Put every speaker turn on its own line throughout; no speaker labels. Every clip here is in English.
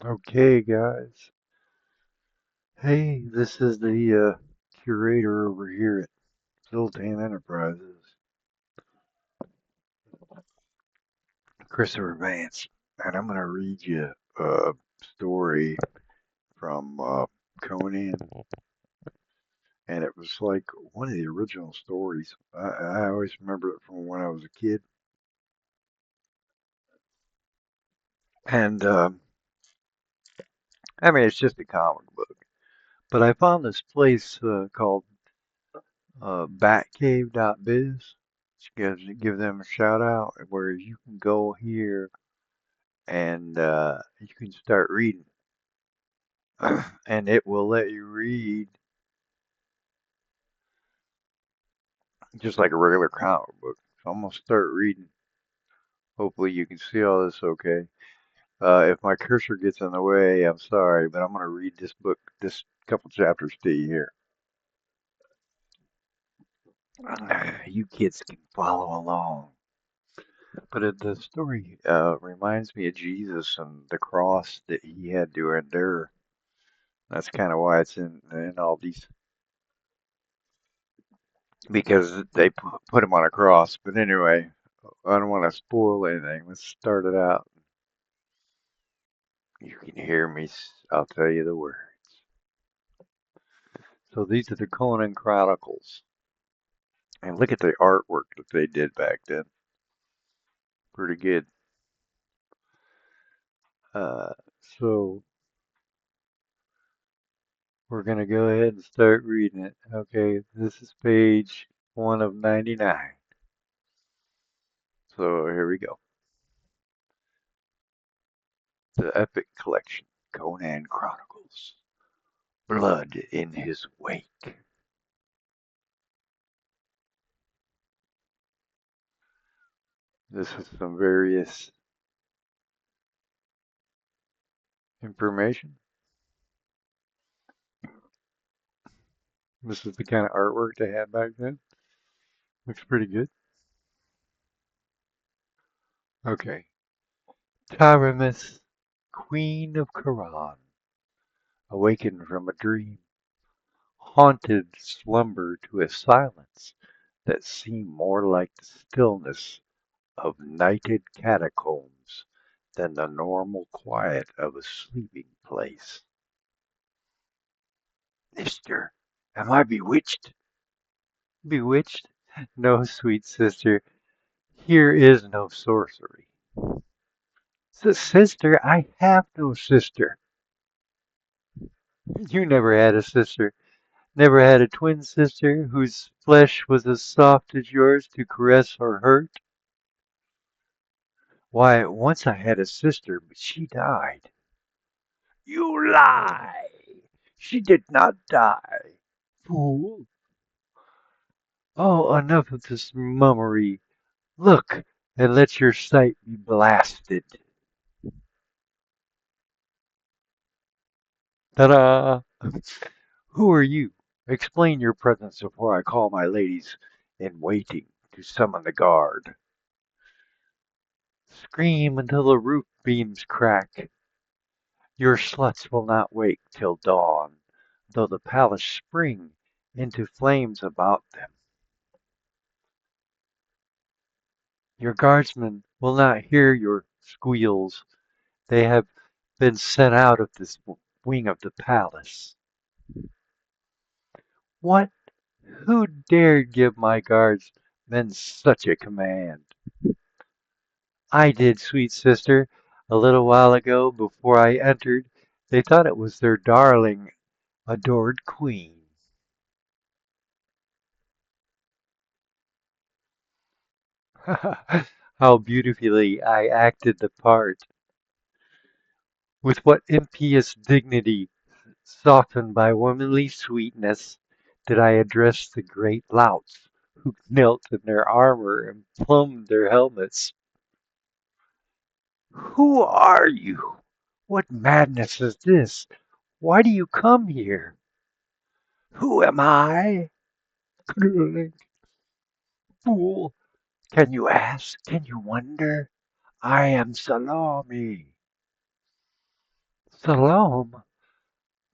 Okay, guys. Hey, this is the curator over here at Zoltan Enterprises, Christopher Vance, and I'm going to read you a story from Conan, and it was like one of the original stories. I always remember it from when I was a kid, and I mean it's just a comic book, but I found this place called Batcave.biz. Give them a shout out where you can go here and you can start reading, and it will let you read just like a regular comic book. So I'm gonna start reading. Hopefully you can see all this okay. If my cursor gets in the way, I'm sorry, but I'm gonna read this book, this couple chapters to you here. You kids can follow along. But the story reminds me of Jesus and the cross that he had to endure. That's kind of why it's in all these, because they put him on a cross. But anyway, I don't want to spoil anything. Let's start it out. You can hear me. I'll tell you the words. So these are the Conan Chronicles. And look at the artwork that they did back then. Pretty good. Uh, so we're going to go ahead and start reading it. Okay, this is page 1 of 99. So here we go. The Epic Collection, Conan Chronicles. Blood in his wake. This is some various information. This is the kind of artwork they had back then. Looks pretty good. Okay. Taramis, Queen of Khorne, awakened from a dream, haunted slumber to a silence that seemed more like the stillness of nighted catacombs than the normal quiet of a sleeping place. Mister, am I bewitched? Bewitched? No, sweet sister, here is no sorcery. Sister, I have no sister. You never had a sister. Never had a twin sister whose flesh was as soft as yours to caress or hurt? Why, once I had a sister, but she died. You lie! She did not die. Fool! Oh, enough of this mummery. Look, and let your sight be blasted. Ta-da! Who are you? Explain your presence before I call my ladies in waiting to summon the guard. Scream until the roof beams crack. Your sluts will not wake till dawn, though the palace spring into flames about them. Your guardsmen will not hear your squeals. They have been sent out of this wing of the palace. What? Who dared give my guardsmen such a command? I did, sweet sister. A little while ago, before I entered, they thought it was their darling, adored queen. How beautifully I acted the part! With what impious dignity, softened by womanly sweetness, did I address the great louts who knelt in their armor and plumed their helmets. Who are you? What madness is this? Why do you come here? Who am I? Fool! Can you ask? Can you wonder? I am Salome. Salome,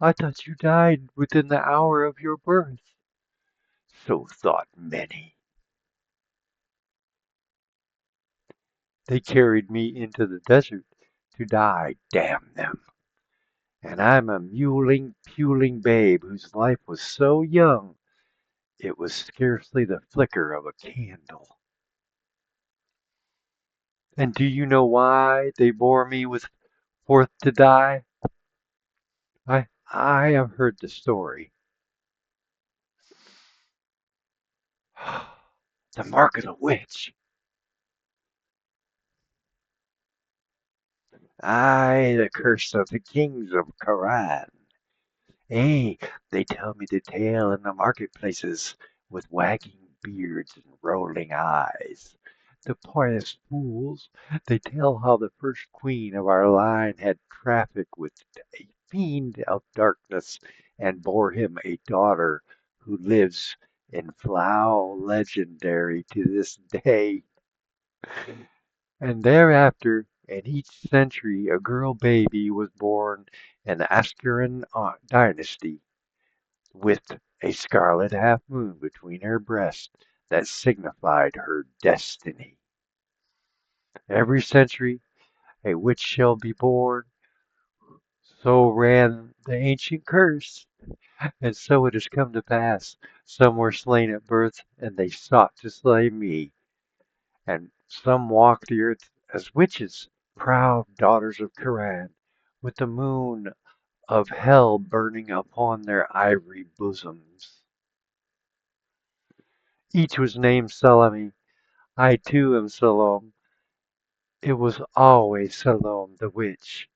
I thought you died within the hour of your birth. So thought many. They carried me into the desert to die, damn them. And I'm a puling babe whose life was so young it was scarcely the flicker of a candle. And do you know why they bore me with forth to die? I have heard the story. The mark of the witch. Aye, the curse of the kings of Koran. Ay, they tell me the tale in the marketplaces with wagging beards and rolling eyes. The pious fools, they tell how the first queen of our line had traffic with a fiend of darkness and bore him a daughter who lives in Flow legendary to this day. And thereafter, in each century, a girl baby was born in the Ascaran dynasty with a scarlet half moon between her breasts that signified her destiny. Every century a witch shall be born, so ran the ancient curse, and so it has come to pass. Some were slain at birth, and they sought to slay me, and some walk the earth as witches, proud daughters of Kiran, with the moon of hell burning upon their ivory bosoms. Each was named Salome. I too am Salome. It was always Salome the witch.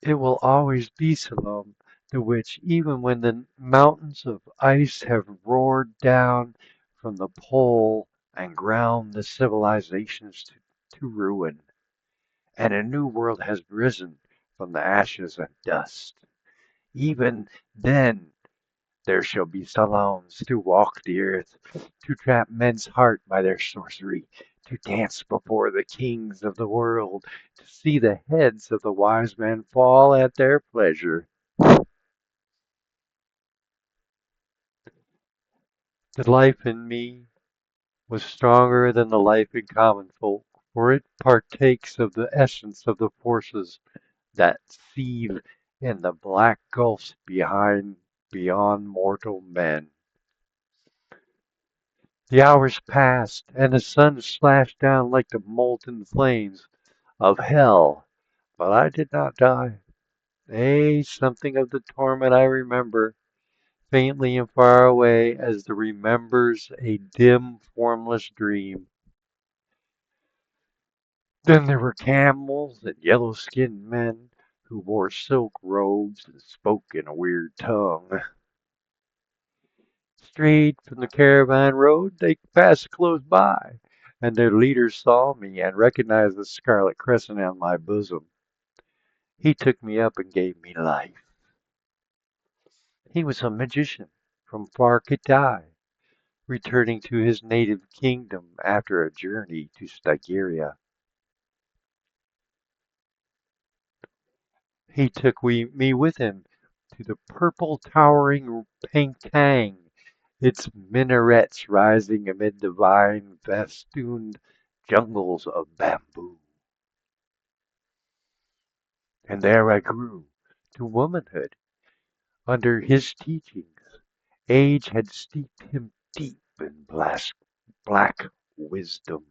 It will always be Salome the witch, even when the mountains of ice have roared down from the pole and ground the civilizations to ruin, and a new world has risen from the ashes and dust. Even then there shall be Saloms to walk the earth, to trap men's heart by their sorcery, to dance before the kings of the world, to see the heads of the wise men fall at their pleasure. The life in me was stronger than the life in common folk, for it partakes of the essence of the forces that seethe in the black gulfs beyond mortal men. The hours passed, and the sun slashed down like the molten flames of hell, but I did not die. Nay, something of the torment I remember, faintly and far away as the remembers a dim, formless dream. Then there were camels and yellow-skinned men who wore silk robes and spoke in a weird tongue. Straight from the caravan road, they passed close by, and their leader saw me and recognized the scarlet crescent on my bosom. He took me up and gave me life. He was a magician from far Kitai, returning to his native kingdom after a journey to Stygia. He took me with him to the purple towering Pengtang, its minarets rising amid the vine festooned jungles of bamboo. And there I grew to womanhood under his teachings. Age had steeped him deep in black wisdom,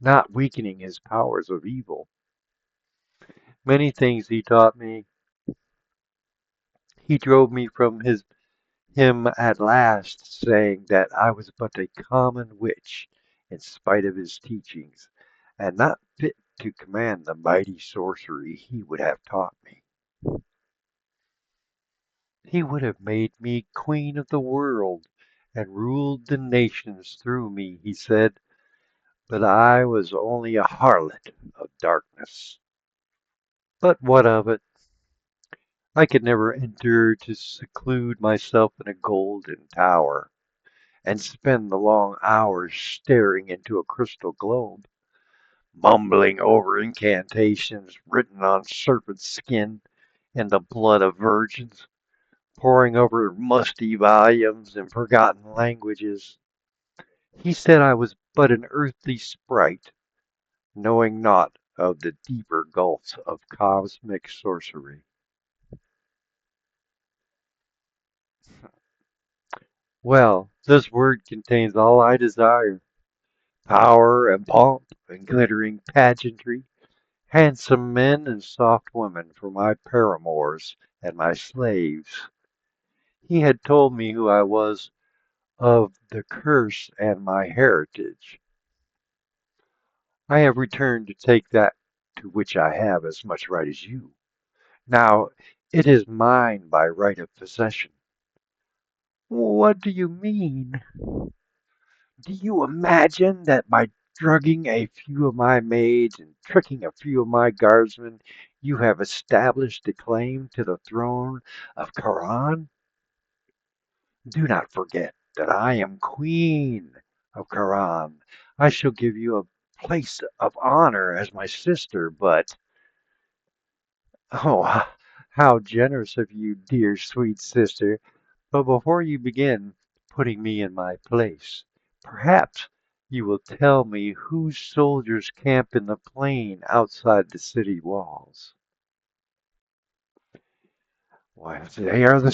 not weakening his powers of evil. Many things he taught me. He drove me from him at last, saying that I was but a common witch, in spite of his teachings, and not fit to command the mighty sorcery he would have taught me. He would have made me queen of the world, and ruled the nations through me, he said, but I was only a harlot of darkness. But what of it? I could never endure to seclude myself in a golden tower, and spend the long hours staring into a crystal globe. mumbling over incantations written on serpent skin and the blood of virgins, poring over musty volumes in forgotten languages. He said I was but an earthly sprite, knowing naught of the deeper gulfs of cosmic sorcery. Well, this word contains all I desire: power and pomp and glittering pageantry, handsome men and soft women for my paramours and my slaves. He had told me who I was, of the curse and my heritage. I have returned to take that to which I have as much right as you. Now it is mine by right of possession. What do you mean? Do you imagine that by drugging a few of my maids and tricking a few of my guardsmen, you have established a claim to the throne of Karan? Do not forget that I am Queen of Karan. I shall give you a place of honor as my sister, but oh, how generous of you, dear sweet sister. But before you begin putting me in my place, perhaps you will tell me whose soldiers camp in the plain outside the city walls. Why, they are the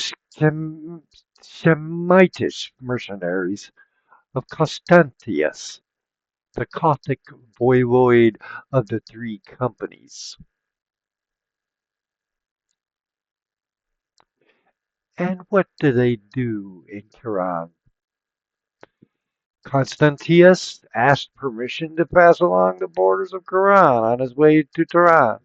Shemitish mercenaries of Constantius, the Gothic voivode of the three companies. And what do they do in Tehran? Constantius asked permission to pass along the borders of Tehran on his way to Tehran.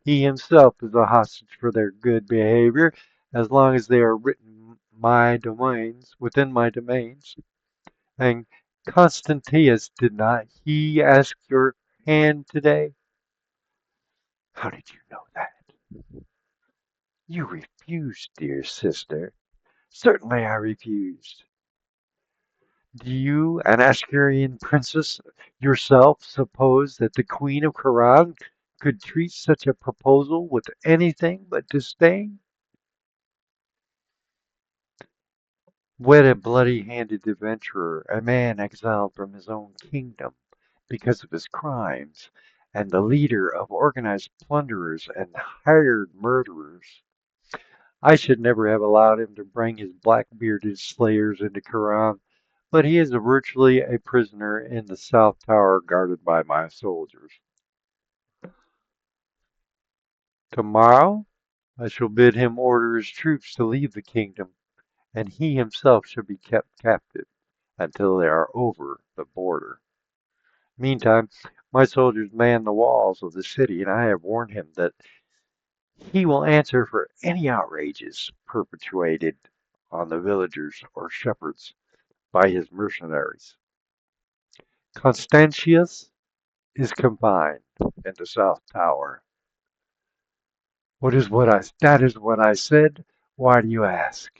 He himself is a hostage for their good behavior as long as they are written my domains within my domains. And Constantius, did not he ask your hand today? How did you know that? You refused, dear sister. Certainly I refused. Do you, an Ashkarian princess yourself, suppose that the Queen of Koran could treat such a proposal with anything but disdain? Wed a bloody-handed adventurer, a man exiled from his own kingdom because of his crimes, and the leader of organized plunderers and hired murderers. I should never have allowed him to bring his black-bearded slayers into Koran, but he is virtually a prisoner in the South Tower guarded by my soldiers. Tomorrow I shall bid him order his troops to leave the kingdom, and he himself shall be kept captive until they are over the border. Meantime, my soldiers man the walls of the city, and I have warned him that he will answer for any outrages perpetrated on the villagers or shepherds by his mercenaries. Constantius is confined in the South Tower. That is what I said. Why do you ask?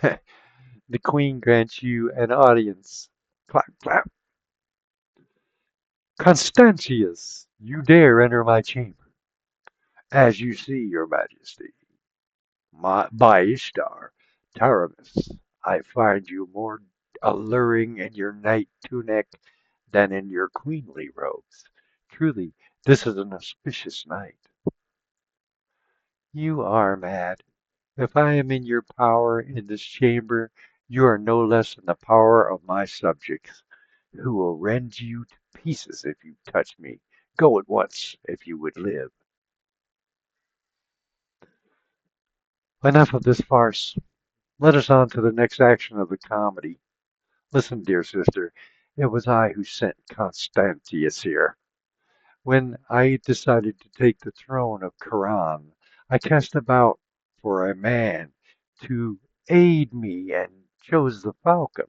The Queen grants you an audience. Clap, clap. Constantius, you dare enter my chamber. As you see, your majesty, by Ishtar, Taramis, I find you more alluring in your night tunic than in your queenly robes. Truly, this is an auspicious night. You are mad. If I am in your power in this chamber, you are no less in the power of my subjects, who will rend you to pieces if you touch me. Go at once, if you would live. Enough of this farce. Let us on to the next action of the comedy. Listen, dear sister, it was I who sent Constantius here. When I decided to take the throne of Karan, I cast about for a man to aid me and chose the falcon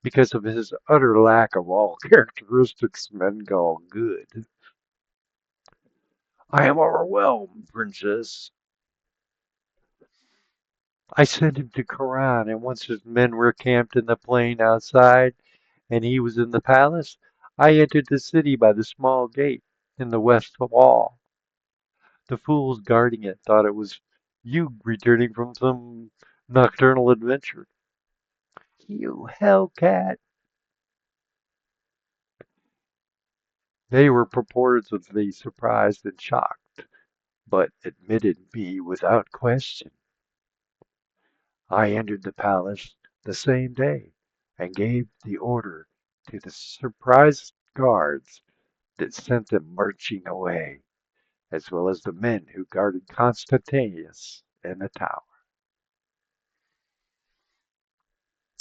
because of his utter lack of all characteristics men call good. I am overwhelmed, princess. I sent him to Karan, and once his men were camped in the plain outside and he was in the palace, I entered the city by the small gate in the west wall. The fools guarding it thought it was you returning from some nocturnal adventure. You hellcat! They were purportedly surprised and shocked, but admitted me without question. I entered the palace the same day and gave the order to the surprised guards that sent them marching away, as well as the men who guarded Constantius in the tower.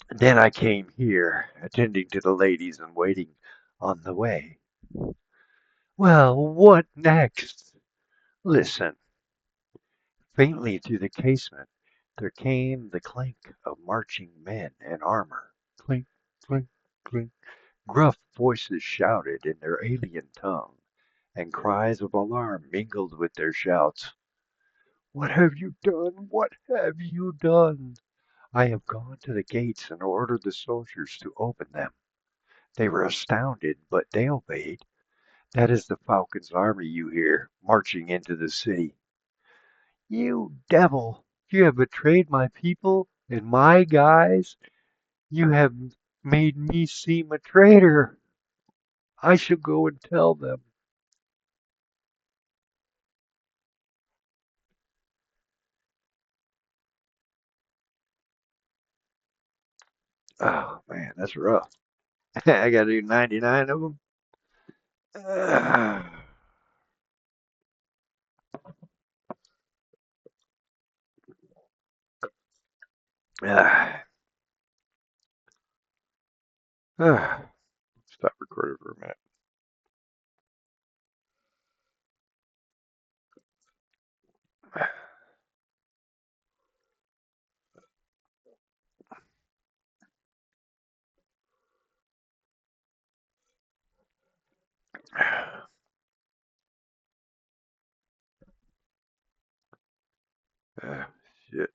Then I came here, attending to the ladies and waiting on the way. Well, what next? Listen. Faintly through the casement there came the clink of marching men in armor. Clink, clink, clink. Gruff voices shouted in their alien tongue, and cries of alarm mingled with their shouts. What have you done? What have you done? I have gone to the gates and ordered the soldiers to open them. They were astounded, but they obeyed. That is the Falcon's army you hear, marching into the city. You devil! You have betrayed my people and my guys. You have made me seem a traitor. I shall go and tell them. Oh man, that's rough. I gotta do 99 of them. Stop recording for a minute. Shit.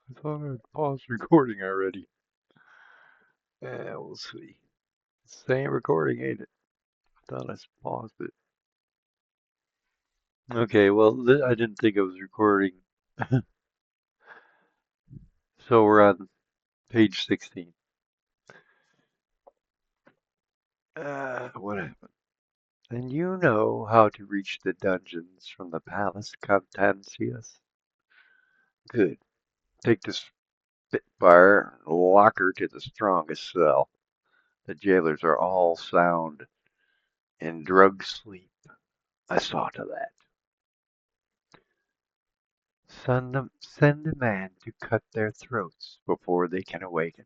I thought I'd paused recording already. Yeah, we'll see. It's saying recording, ain't it? I thought I paused it. Okay, well, I didn't think I was recording. So we're on page 16. What happened? And you know how to reach the dungeons from the palace, Constantius? Good. Take the Spitfire and lock her to the strongest cell. The jailers are all sound in drug sleep. I saw to that. Send a man to cut their throats before they can awaken.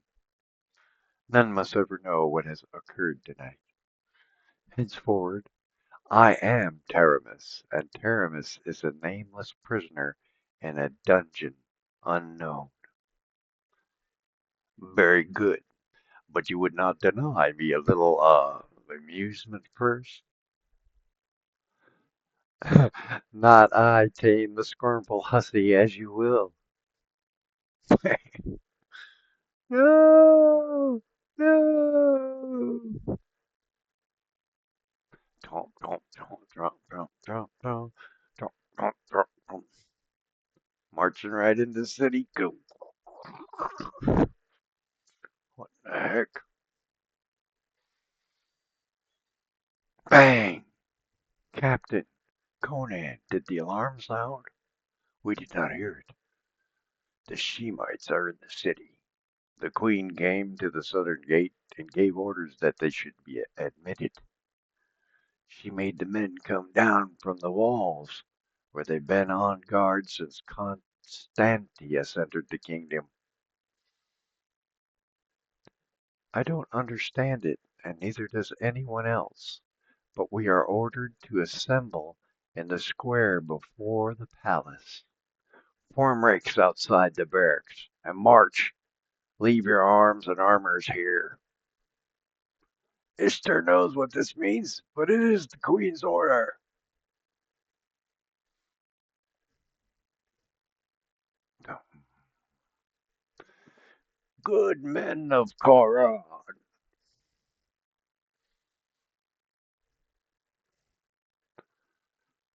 None must ever know what has occurred tonight. Henceforward, I am Taramis, and Taramis is a nameless prisoner in a dungeon unknown. Very good, but you would not deny me a little, amusement first? Not I tame the scornful hussy as you will. No! No! Don't, don't. Marching right into the city. Go. What the heck? Bang! Captain Conan, did the alarm sound? We did not hear it. The Shemites are in the city. The queen came to the southern gate and gave orders that they should be admitted. She made the men come down from the walls, where they've been on guard since Constantius entered the kingdom. I don't understand it, and neither does anyone else, but we are ordered to assemble in the square before the palace. Form ranks outside the barracks, and march. Leave your arms and armors here. Ishtar knows what this means, but it is the queen's order. Good men of Coran.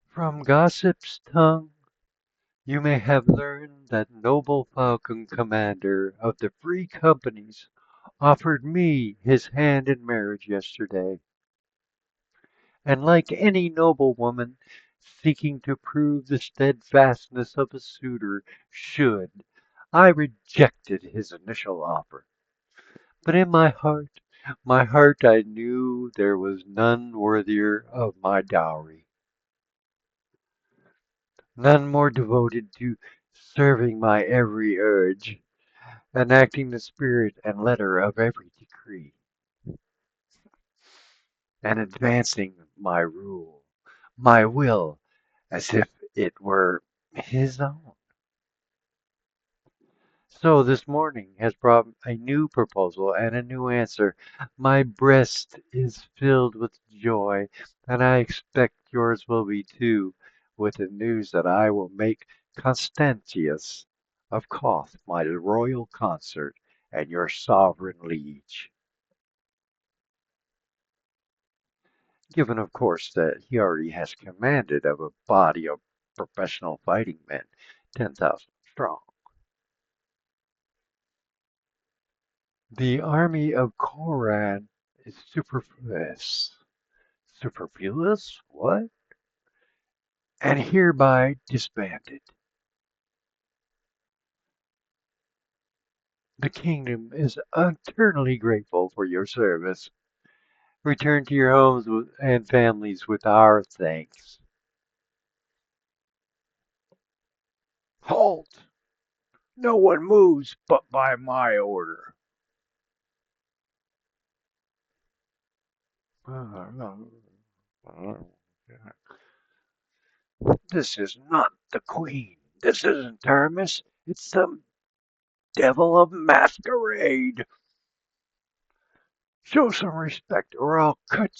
From gossip's tongue you may have learned that noble falcon commander of the free companies offered me his hand in marriage yesterday, and like any noble woman seeking to prove the steadfastness of a suitor should, I rejected his initial offer. But in my heart I knew there was none worthier of my dowry, none more devoted to serving my every urge, enacting the spirit and letter of every decree, and advancing my rule, my will, as if it were his own. So this morning has brought a new proposal and a new answer. My breast is filled with joy, and I expect yours will be too, with the news that I will make Constantius of Koth my royal consort and your sovereign liege. Given, of course, that he already has commanded of a body of professional fighting men, 10,000 strong. The army of Coran is superfluous. Superfluous? What? And hereby disbanded. The kingdom is eternally grateful for your service. Return to your homes and families with our thanks. Halt! No one moves but by my order. This is not the queen. This isn't Aramis. It's some devil of masquerade. Show some respect, or I'll cut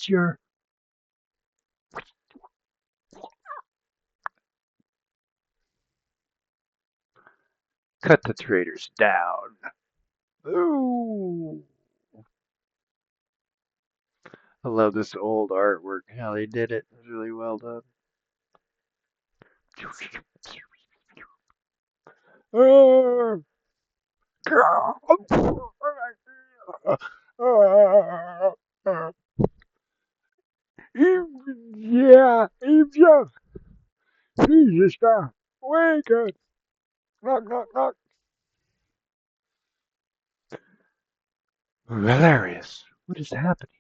the traitors down. Ooh. I love this old artwork. How they did it. It was really well done. Yeah, Evia, please stop. Wake up. Knock, knock, knock. Hilarious. What is happening?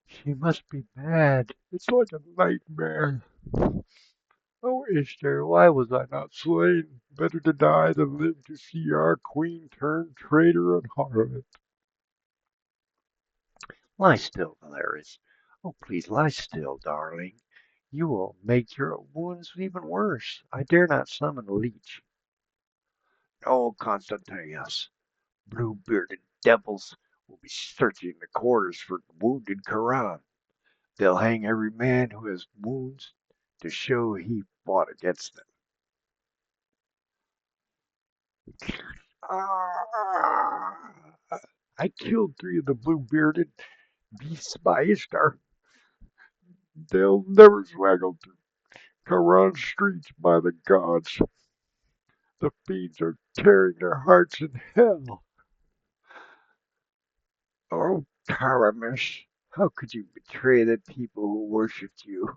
She must be mad. It's like a nightmare. Oh, Ishtar, why was I not slain? Better to die than live to see our queen turn traitor and harlot. Lie still, Valeris. Oh, please lie still, darling. You will make your wounds even worse. I dare not summon a leech. No, Constantius. Blue-bearded devils will be searching the quarters for wounded Koran. They'll hang every man who has wounds
to show he fought against them. Ah, I killed three of the blue-bearded beasts by Ishtar. They'll never swaggle through Karan streets by the gods. The fiends are tearing their hearts in hell. Oh, Taramis, how could you betray the people who worshipped you?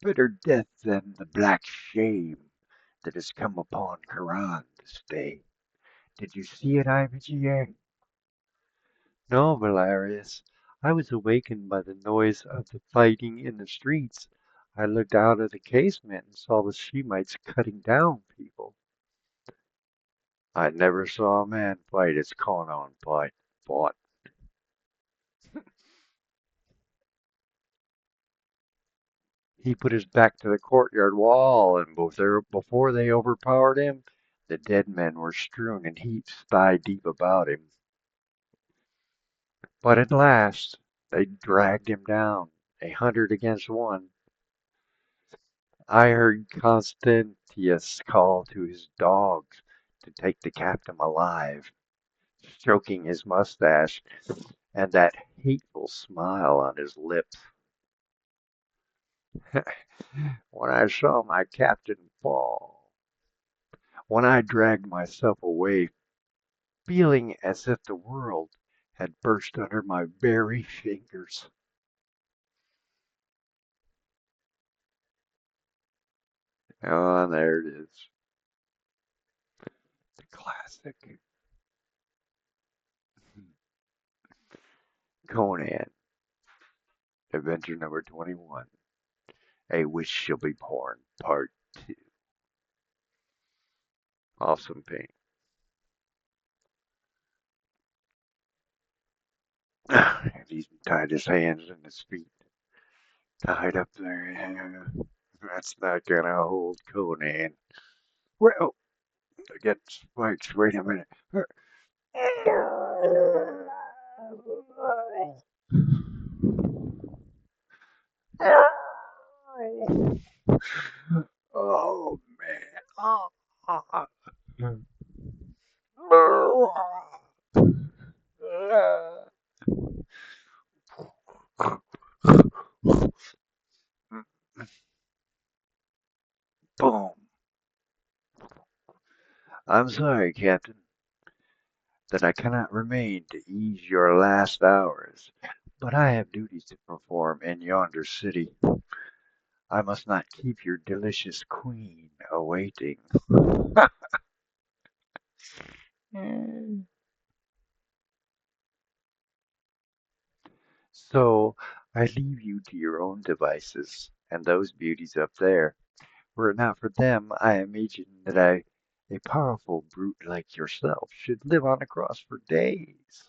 Better death than the black shame that has come upon Karan this day. Did you see it, Imagier?
No, Valerius. I was awakened by the noise of the fighting in the streets. I looked out of the casement and saw the Shemites cutting down people.
I never saw a man fight as Conan fought. He put his back to the courtyard wall, and before they overpowered him, the dead men were strewn in heaps thigh deep about him. But at last they dragged him down, 100 against one. I heard Constantius call to his dogs to take the captain alive, stroking his mustache and that hateful smile on his lips. When I saw my captain fall, when I dragged myself away, feeling as if the world had burst under my very fingers. Oh, there it is. The classic. Conan, Adventure number 21. A Wish Shall Be Born, Part 2. Awesome paint. He's tied his hands and his feet. Tied up there. Yeah. That's not gonna hold Conan. Well, I get spikes. Wait a minute. Oh man. Boom. I'm sorry, Captain, that I cannot remain to ease your last hours, but I have duties to perform in yonder city. I must not keep your delicious queen awaiting. So I leave you to your own devices and those beauties up there. Were it not for them, I imagine that a powerful brute like yourself, should live on the cross for days.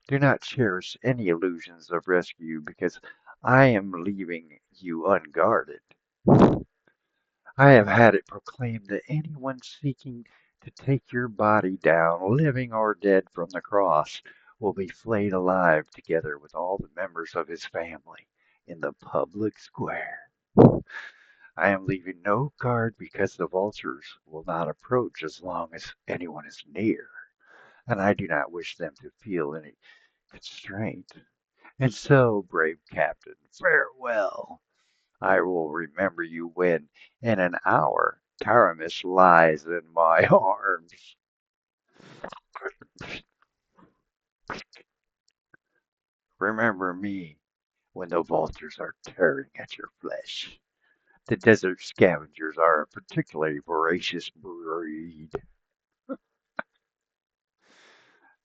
Do not cherish any illusions of rescue, because I am leaving you unguarded. I have had it proclaimed that anyone seeking to take your body down, living or dead, from the cross, will be flayed alive together with all the members of his family in the public square. I am leaving no guard, because the vultures will not approach as long as anyone is near, and I do not wish them to feel any constraint. And so, brave captain, farewell. I will remember you when, in an hour, Taramis lies in my arms. Remember me when the vultures are tearing at your flesh. The desert scavengers are a particularly voracious breed.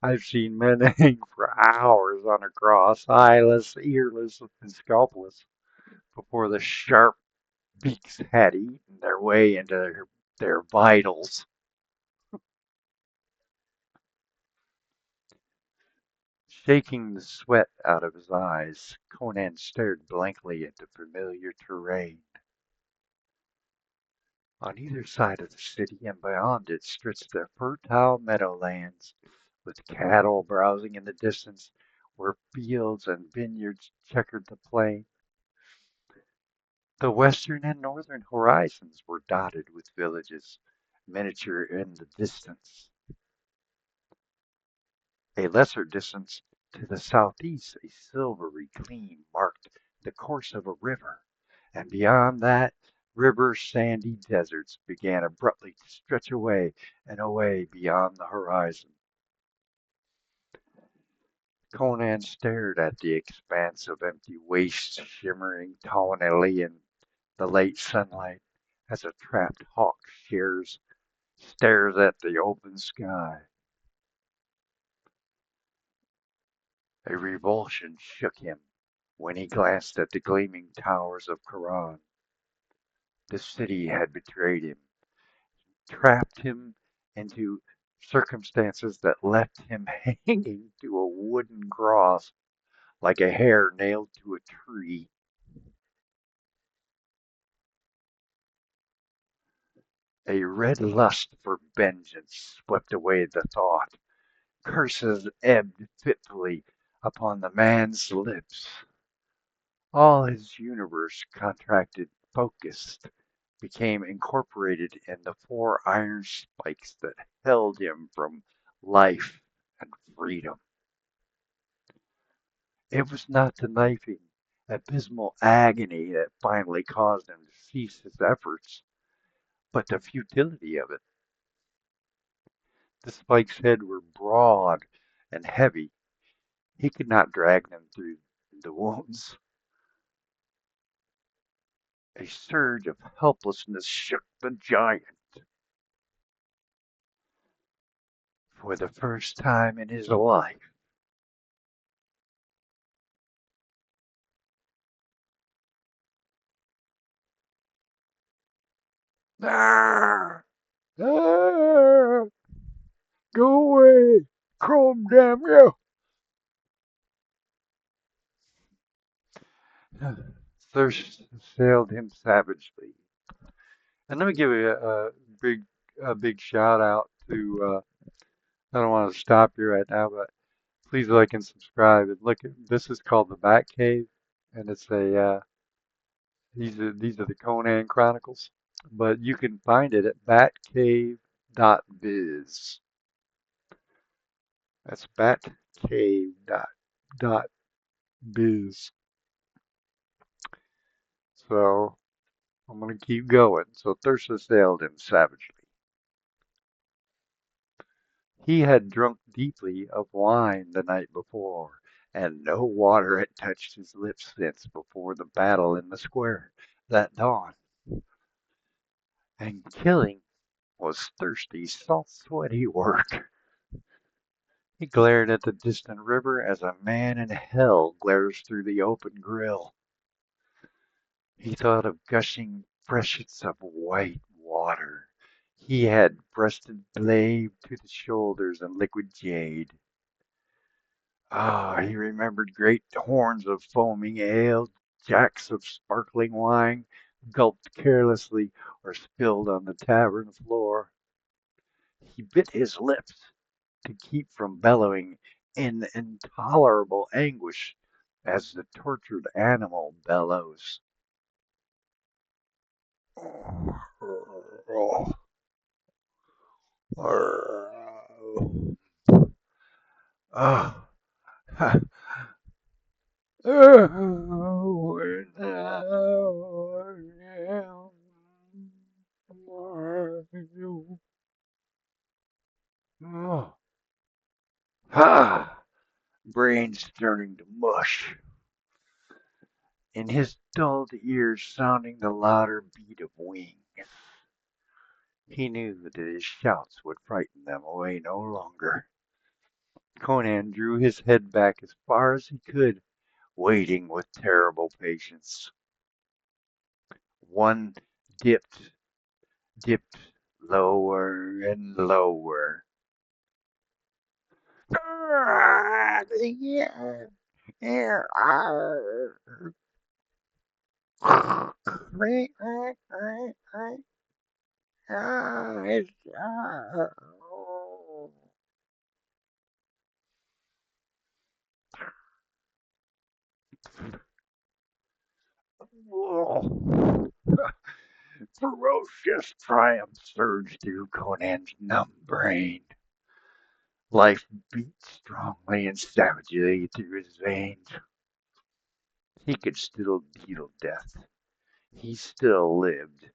I've seen men hang for hours on a cross, eyeless, earless, and scalpless, before the sharp beaks had eaten their way into their vitals. Shaking the sweat out of his eyes, Conan stared blankly at the familiar terrain. On either side of the city and beyond it stretched the fertile meadowlands, with cattle browsing in the distance, where fields and vineyards checkered the plain. The western and northern horizons were dotted with villages, miniature in the distance. A lesser distance to the southeast, a silvery gleam marked the course of a river, and beyond that river sandy deserts began abruptly to stretch away and away beyond the horizon. Conan stared at the expanse of empty waste shimmering taunily in the late sunlight as a trapped hawk stares at the open sky. A revulsion shook him when he glanced at the gleaming towers of Coran. The city had betrayed him, trapped him into circumstances that left him hanging to a wooden cross like a hare nailed to a tree. A red lust for vengeance swept away the thought. Curses ebbed fitfully upon the man's lips. All his universe contracted, focused, became incorporated in the four iron spikes that held him from life and freedom. It was not the knifing, abysmal agony that finally caused him to cease his efforts, but the futility of it. The spike's head were broad and heavy. He could not drag them through the wounds. A surge of helplessness shook the giant. For the first time in his life, ah, ah, go away, come damn you! Thirst assailed him savagely. And let me give you big, a big shout out to. I don't want to stop you right now, but please like and subscribe. And look, this is called the Bat Cave, and it's a these are the Conan Chronicles, but you can find it at batcave.biz. That's batcave.biz. So I'm gonna keep going. So thirst assailed him savagely. He had drunk deeply of wine the night before, and no water had touched his lips since before the battle in the square that dawn. And killing was thirsty, salt, sweaty work. He glared at the distant river as a man in hell glares through the open grill. He thought of gushing freshets of white water. He had breasted blade to the shoulders and liquid jade. Ah, he remembered great horns of foaming ale, jacks of sparkling wine, gulped carelessly or spilled on the tavern floor. He bit his lips to keep from bellowing in intolerable anguish as the tortured animal bellows. Oh, brains turning to mush. In his dulled ears sounding the louder beat of wings. He knew that his shouts would frighten them away no longer. Conan drew his head back as far as he could, waiting with terrible patience. One dipped, dipped lower and lower. Ferocious triumph surged through Conan's numb brain. Life beat strongly and savagely through his veins. He could still deal death. He still lived.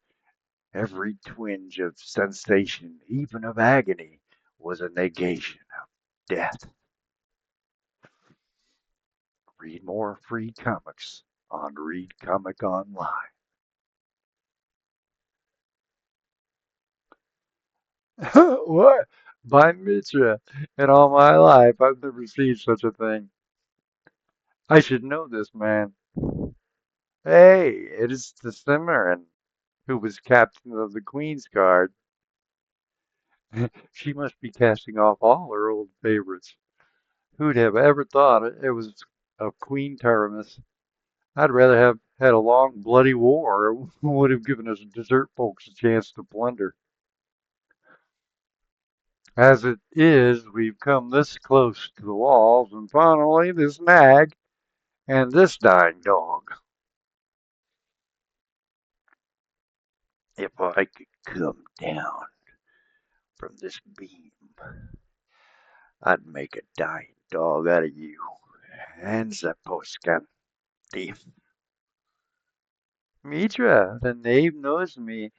Every twinge of sensation, even of agony, was a negation of death. Read more free comics on Read Comic Online.
What? By Mitra. In all my life, I've never seen such a thing. I should know this man. Hey, it is the Cimmerian who was captain of the Queen's Guard. She must be casting off all her old favorites. Who'd have ever thought it was of Queen Taramis? I'd rather have had a long, bloody war. It would have given us desert folks a chance to plunder. As it is, we've come this close to the walls, and finally this nag and this dying dog.
If I could come down from this beam, I'd make a dying dog out of you. And Zaposkan, thief.
Mitra, the knave knows me.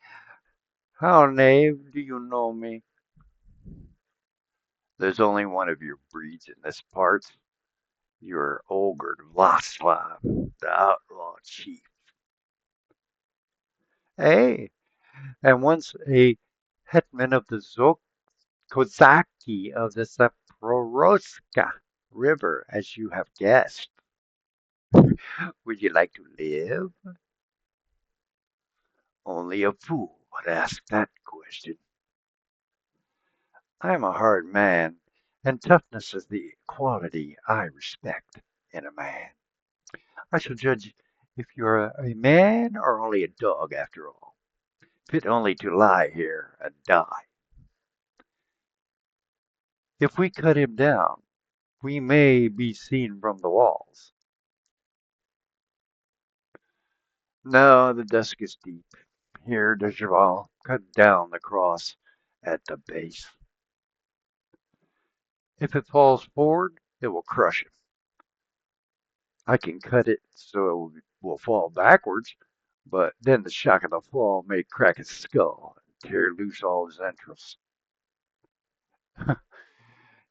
How, knave, do you know me?
There's only one of your breeds in this part. You're Olgerd Vlaslav, the outlaw chief.
Hey, and once a hetman of the Kozaki of the Zaporozhka River, as you have guessed.
Would you like to live? Only a fool would ask that question. I'm a hard man, and toughness is the quality I respect in a man.
I shall judge if you're a man
Or only a dog after all, fit only to lie here and die.
if we cut him down, we may be seen from the walls.
No, the dusk is deep. Here, de Cheval, cut down the cross at the base.
If it falls forward,
It will crush him. I can cut it so it will fall backwards, but then the shock of the fall may crack his skull and tear loose all his entrails.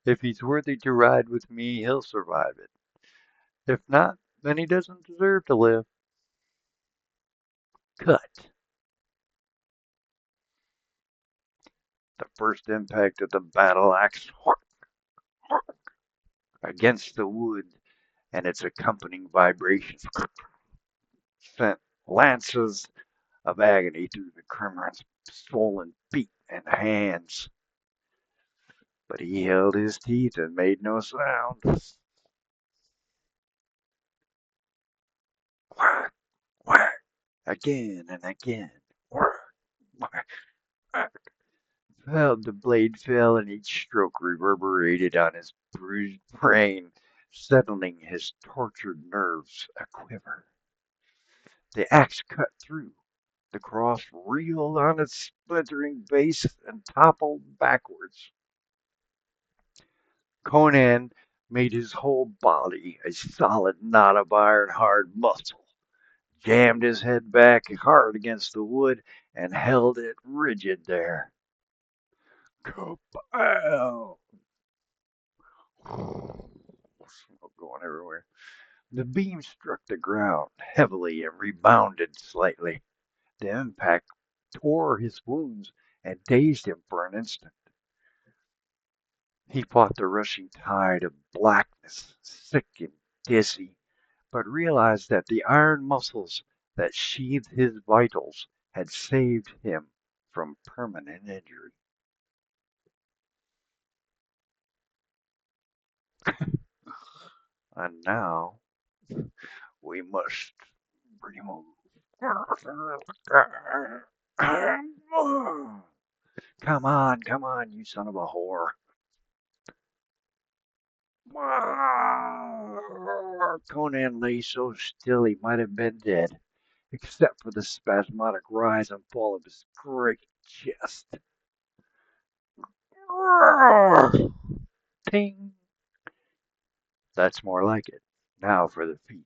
if he's worthy to ride with me, he'll survive it. If not, then he doesn't deserve to live.
Cut. The first impact of the battle axe against the wood and its accompanying vibrations sent lances of agony through the criminal's swollen feet and hands. But he held his teeth and made no sound. Whack, whack, again and again. Whack, whack, whack. The blade fell, and each stroke reverberated on his bruised brain, settling his tortured nerves a quiver. The axe cut through. The cross reeled on its splintering base and toppled backwards. Conan made his whole body a solid knot of iron hard muscle, jammed his head back hard against the wood, and held it rigid there. Kapow! Smoke going everywhere. The beam struck the ground heavily and rebounded slightly. The impact tore his wounds and dazed him for an instant. He fought the rushing tide of blackness, sick and dizzy, but realized that the iron muscles that sheathed his vitals had saved him from permanent injury. And now we must remove. Come on, you son of a whore. Conan lay so still he might have been dead. except for the spasmodic rise and fall of his great chest. Ting! That's more like it. Now for the feet.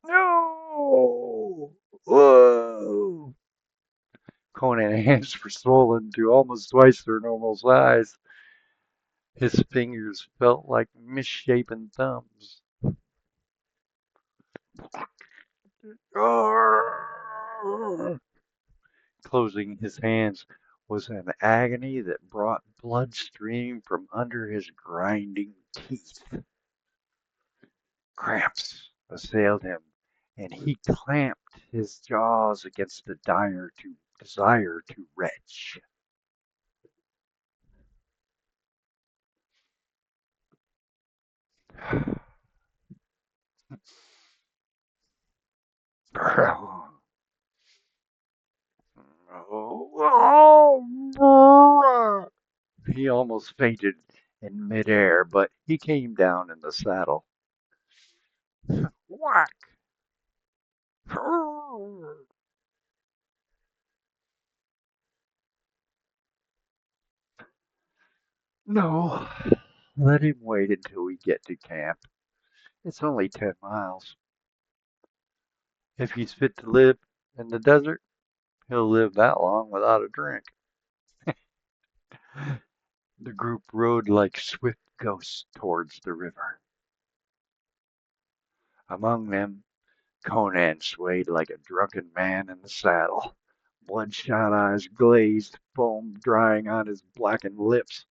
No! Whoa! Conan's hands were swollen to almost twice their normal size. His fingers felt like misshapen thumbs. Closing his hands was an agony that brought blood streaming from under his grinding teeth. Cramps assailed him, and he clamped his jaws against the desire to retch. He almost fainted in midair, but he came down in the saddle. Whack! No, let him wait until we get to camp. It's only 10 miles. If he's fit to live in the desert, he'll live that long without a drink. The group rode like swift ghosts towards the river. Among them, Conan swayed like a drunken man in the saddle. Bloodshot eyes glazed, foam drying on his blackened lips.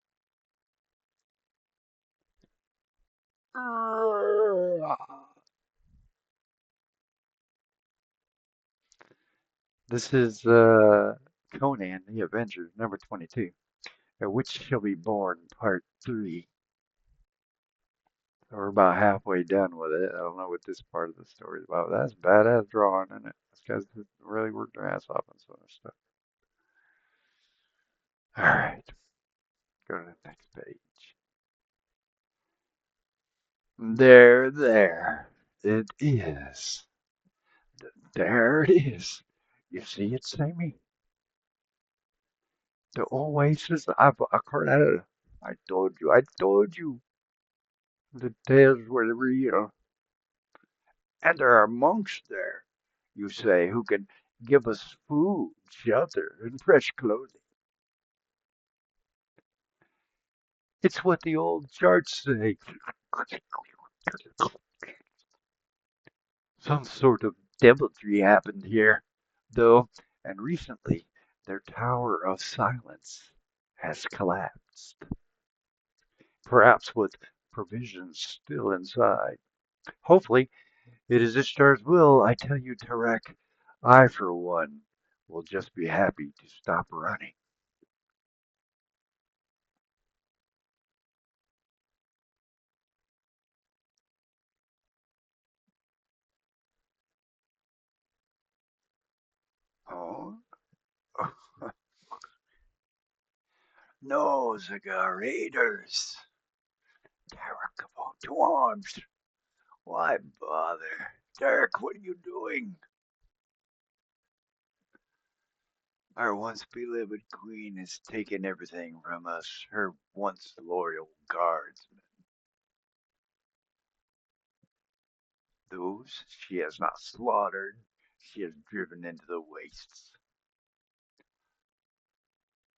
This is Conan the Avenger, number 22, which shall be born, part 3. So we're about halfway done with it. I don't know what this part of the story is about. That's badass drawing, isn't it? This guy's really worked their ass off on some of this stuff. All right, go to the next page. There. It is. There it is. You see it, Sammy? The oasis of Acorda. I told you. The tales were real. And there are monks there, you say, who can give us food, shelter, and fresh clothing. It's what the old charts say. Some sort of deviltry happened here, though, and recently their Tower of Silence has collapsed. Perhaps with provisions still inside. Hopefully, it is Ishtar's will. I tell you, Tarek, I, for one, will just be happy to stop running. Oh? No, Zagar Raiders. Tarek, come on, to arms. Why bother? Tarek, what are you doing? Our once beloved queen has taken everything from us, her once loyal guardsmen. Those she has not slaughtered, she has driven into the wastes.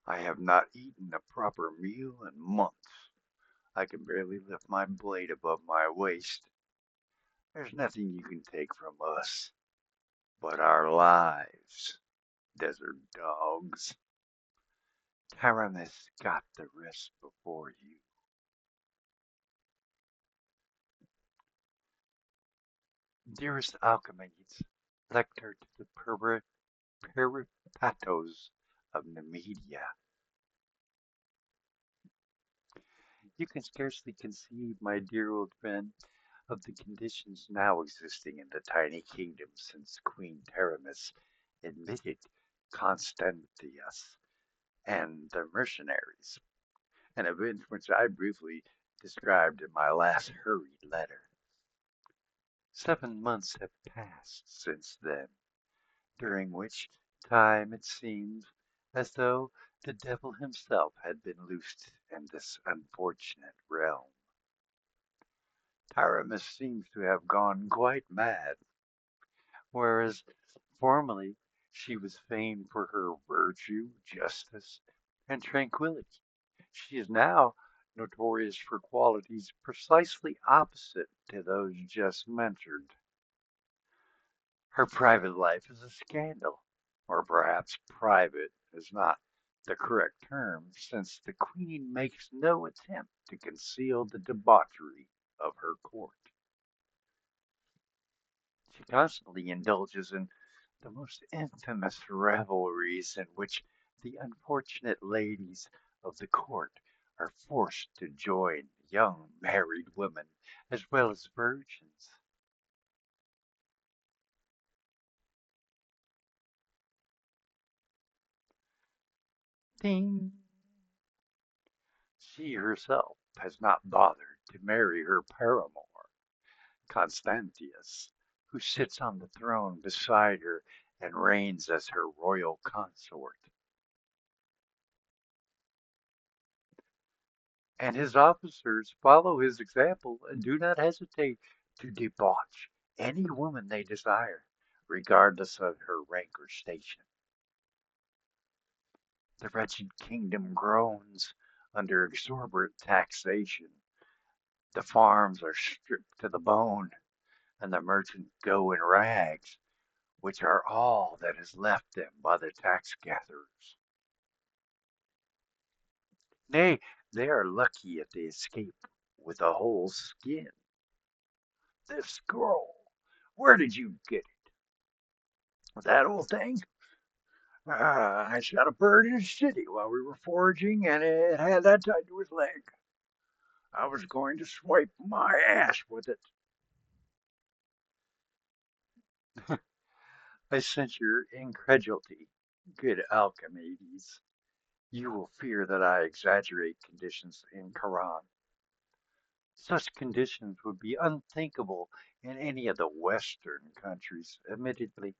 I have not eaten a proper meal in months. I can barely lift my blade above my waist. There's nothing you can take from us but our lives, desert dogs. Taramis got the rest before you. Dearest Alchemies, lector to the peripatos of Nemedia. You can scarcely conceive, my dear old friend, of the conditions now existing in the tiny kingdom since Queen Taramis admitted Constantius and the mercenaries, an event which I briefly described in my last hurried letter. 7 months have passed since then, during which time it seems as though the devil himself had been loosed in this unfortunate realm. Taramis seems to have gone quite mad, whereas formerly she was famed for her virtue, justice, and tranquility. She is now notorious for qualities precisely opposite to those just mentioned. Her private life is a scandal, or perhaps private is not the correct term, since the Queen makes no attempt to conceal the debauchery of her court. She constantly indulges in the most infamous revelries in which the unfortunate ladies of the court are forced to join young married women as well as virgins. Ding! She herself has not bothered to marry her paramour, Constantius, who sits on the throne beside her and reigns as her royal consort. And his officers follow his example and do not hesitate to debauch any woman they desire, regardless of her rank or station. The wretched kingdom groans under exorbitant taxation. The farms are stripped to the bone, and the merchants go in rags, which are all that is left them by the tax gatherers. Nay, they are lucky if they escape with a whole skin. This scroll, where did you get it? That old thing? I shot a bird in a city while we were foraging, and it had that tied to his leg. I was going to swipe my ass with it. I sense your incredulity, good Alchemies. You will fear that I exaggerate conditions in Quran. Such conditions would be unthinkable in any of the Western countries, admittedly.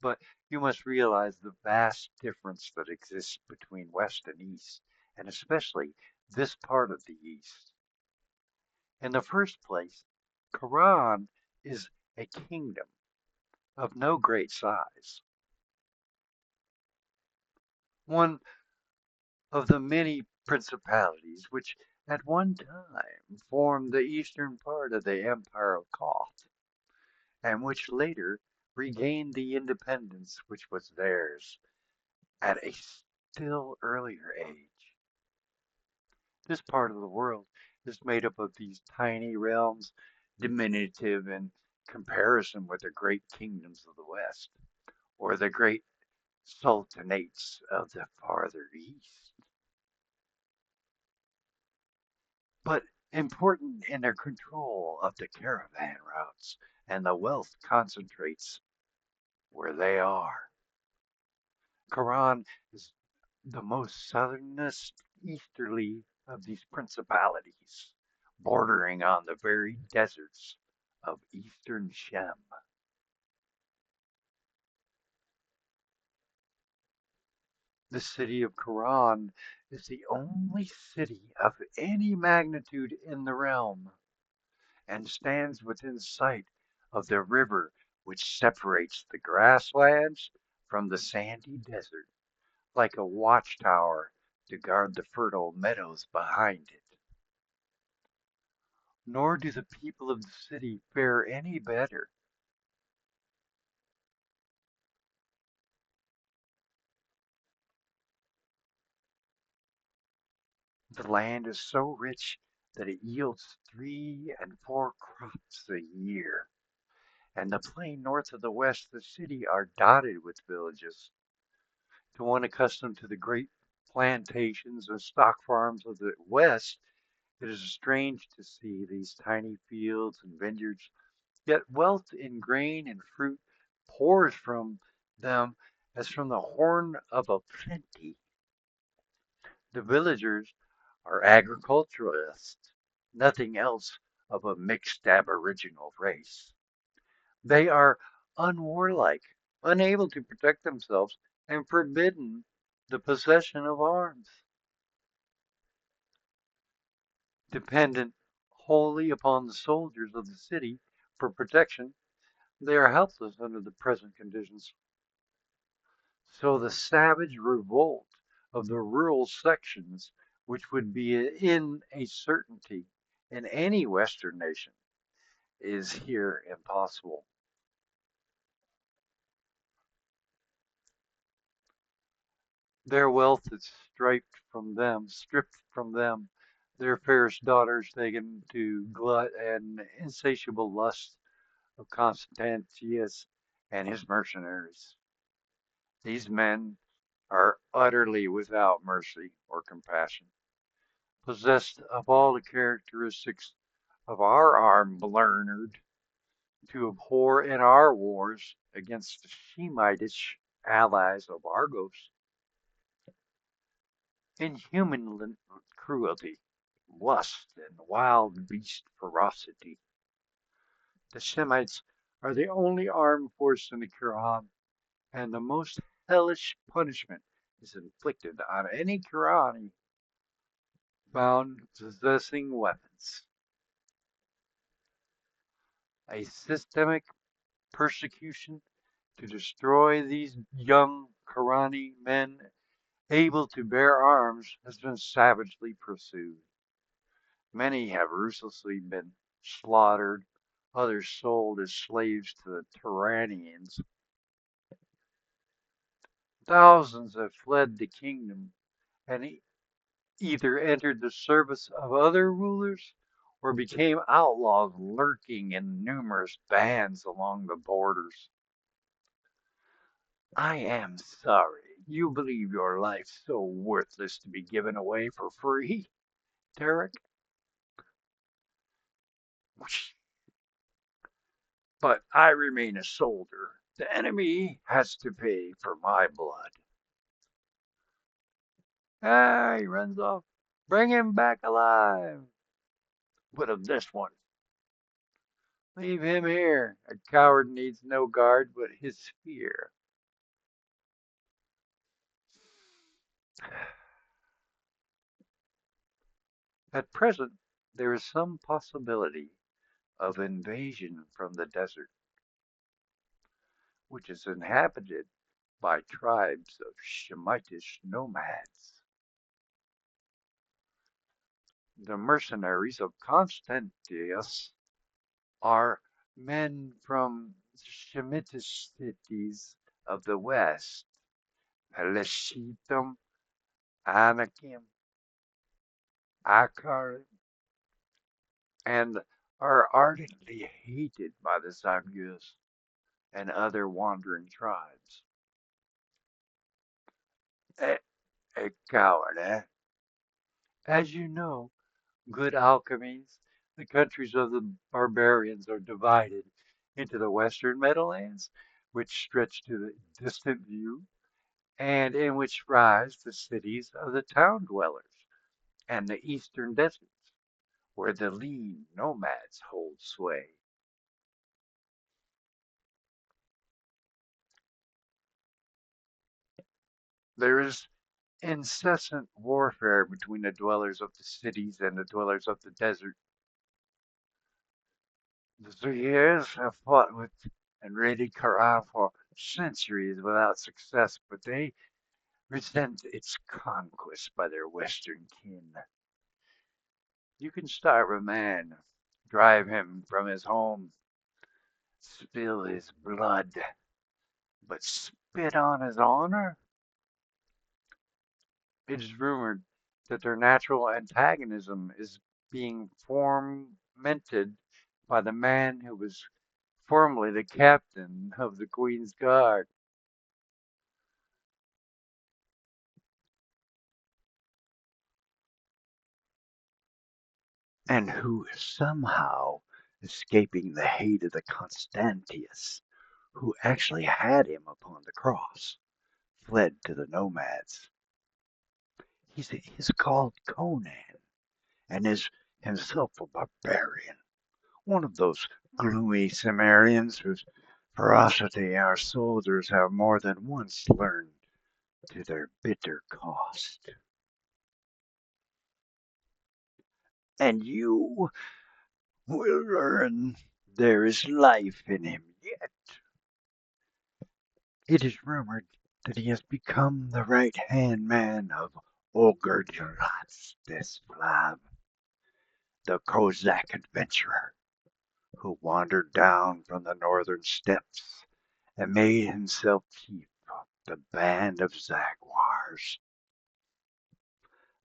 But you must realize the vast difference that exists between West and East, and especially this part of the East. In the first place, Quran is a kingdom of no great size, one of the many principalities which at one time formed the eastern part of the Empire of Koth, and which later regained the independence which was theirs at a still earlier age. This part of the world is made up of these tiny realms, diminutive in comparison with the great kingdoms of the West, or the great sultanates of the farther East, but important in their control of the caravan routes and the wealth concentrates where they are. Quran is the most southernest easterly of these principalities, bordering on the very deserts of eastern Shem. The city of Quran is the only city of any magnitude in the realm, and stands within sight of the river which separates the grasslands from the sandy desert, like a watchtower to guard the fertile meadows behind it. Nor do the people of the city fare any better. The land is so rich that it yields 3 and 4 crops a year, and the plain north of the west of the city are dotted with villages. To one accustomed to the great plantations and stock farms of the west, it is strange to see these tiny fields and vineyards, yet wealth in grain and fruit pours from them as from the horn of a plenty. The villagers are agriculturalists, nothing else of a mixed aboriginal race. They are unwarlike, unable to protect themselves, and forbidden the possession of arms, dependent wholly upon the soldiers of the city for protection. They are helpless under the present conditions. So the savage revolt of the rural sections, which would be in a certainty in any Western nation, is here impossible. Their wealth is stripped from them, their fairest daughters taken to glut and insatiable lust of Constantius and his mercenaries. These men are utterly without mercy or compassion, possessed of all the characteristics of our armed Bernard, to abhor in our wars against the Shemitish allies of Argos, inhuman cruelty, lust, and wild beast ferocity. The Shemites are the only armed force in the Quran, and the most hellish punishment is inflicted on any Qurani found possessing weapons. A systemic persecution to destroy these young Qurani men able to bear arms has been savagely pursued. Many have ruthlessly been slaughtered, others sold as slaves to the Turanians. Thousands have fled the kingdom and either entered the service of other rulers or became outlaws lurking in numerous bands along the borders. I am sorry you believe your life so worthless to be given away for free, Derek, but I remain a soldier. The enemy has to pay for my blood. Ah, he runs off. Bring him back alive. But of this one, leave him here. A coward needs no guard but his fear. At present, there is some possibility of invasion from the desert, which is inhabited by tribes of Shemitish nomads. The mercenaries of Constantius are men from Shemitish cities of the west, Pelasgitum, Anakim, Akkar, and are ardently hated by the Zagyus and other wandering tribes. A coward, eh? As you know, good alchemies, the countries of the barbarians are divided into the western meadowlands, which stretch to the distant view, and in which rise the cities of the town dwellers, and the eastern deserts, where the lean nomads hold sway. There is incessant warfare between the dwellers of the cities and the dwellers of the desert. The Zuyers have fought with and raided Kara for centuries without success, but they resent its conquest by their western kin. You can starve a man, drive him from his home, spill his blood, but spit on his honor? It is rumored that their natural antagonism is being fomented by the man who was formerly the captain of the Queen's Guard, and who somehow, escaping the hate of the Constantius, who actually had him upon the cross, fled to the nomads. He's called Conan, and is himself a barbarian, one of those Gloomy Cimmerians whose ferocity our soldiers have more than once learned to their bitter cost. And you will learn there is life in him yet. It is rumored that he has become the right-hand man of Olger Desplav, the Kozak adventurer, who wandered down from the northern steppes and made himself chief of the band of Jaguars.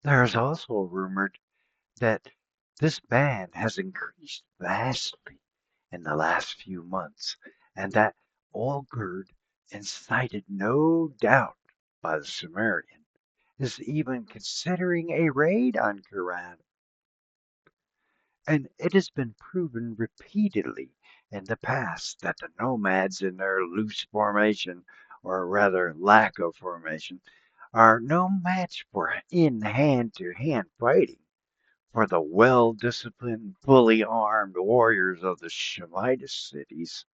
There is also rumored that this band has increased vastly in the last few months, and that Olgerd, incited no doubt by the Sumerian, is even considering a raid on Quran. And it has been proven repeatedly in the past that the nomads in their loose formation, or rather lack of formation, are no match for in hand-to-hand fighting for the well-disciplined, fully armed warriors of the Shemite cities.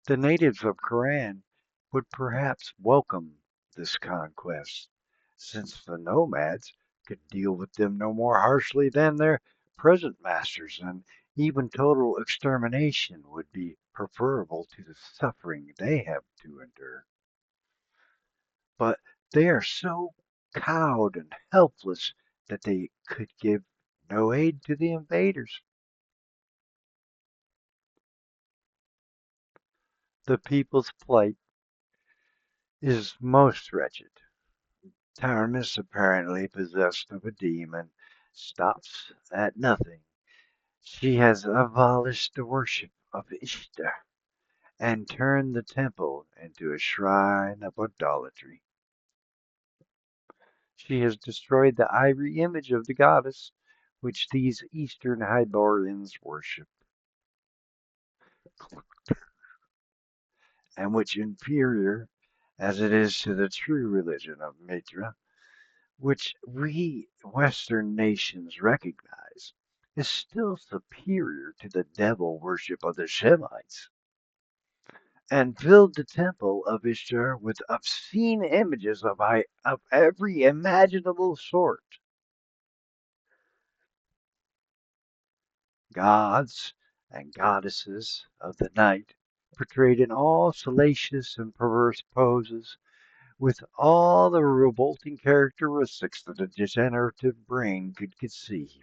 The natives of Koran would perhaps welcome this conquest, since the nomads could deal with them no more harshly than their present masters, and even total extermination would be preferable to the suffering they have to endure. But they are so cowed and helpless that they could give no aid to the invaders. The people's plight is most wretched. Taramis, apparently possessed of a demon, stops at nothing. She has abolished the worship of Ishtar and turned the temple into a shrine of idolatry. She has destroyed the ivory image of the goddess, which these Eastern Hyborians worship, and which, inferior as it is to the true religion of Mitra, which we Western nations recognize, is still superior to the devil worship of the Shemites, and filled the temple of Ishtar with obscene images of every imaginable sort. Gods and goddesses of the night, portrayed in all salacious and perverse poses, with all the revolting characteristics that a degenerative brain could conceive.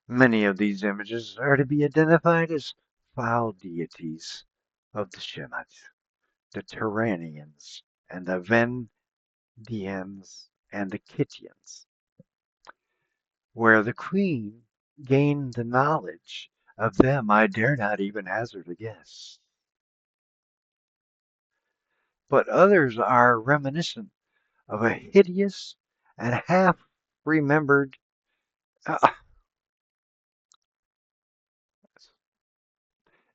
Many of these images are to be identified as foul deities of the Shemites, the Turanians, and the Vendians, and the Kittians, where the queen gained the knowledge of them I dare not even hazard a guess. But others are reminiscent of a hideous and half remembered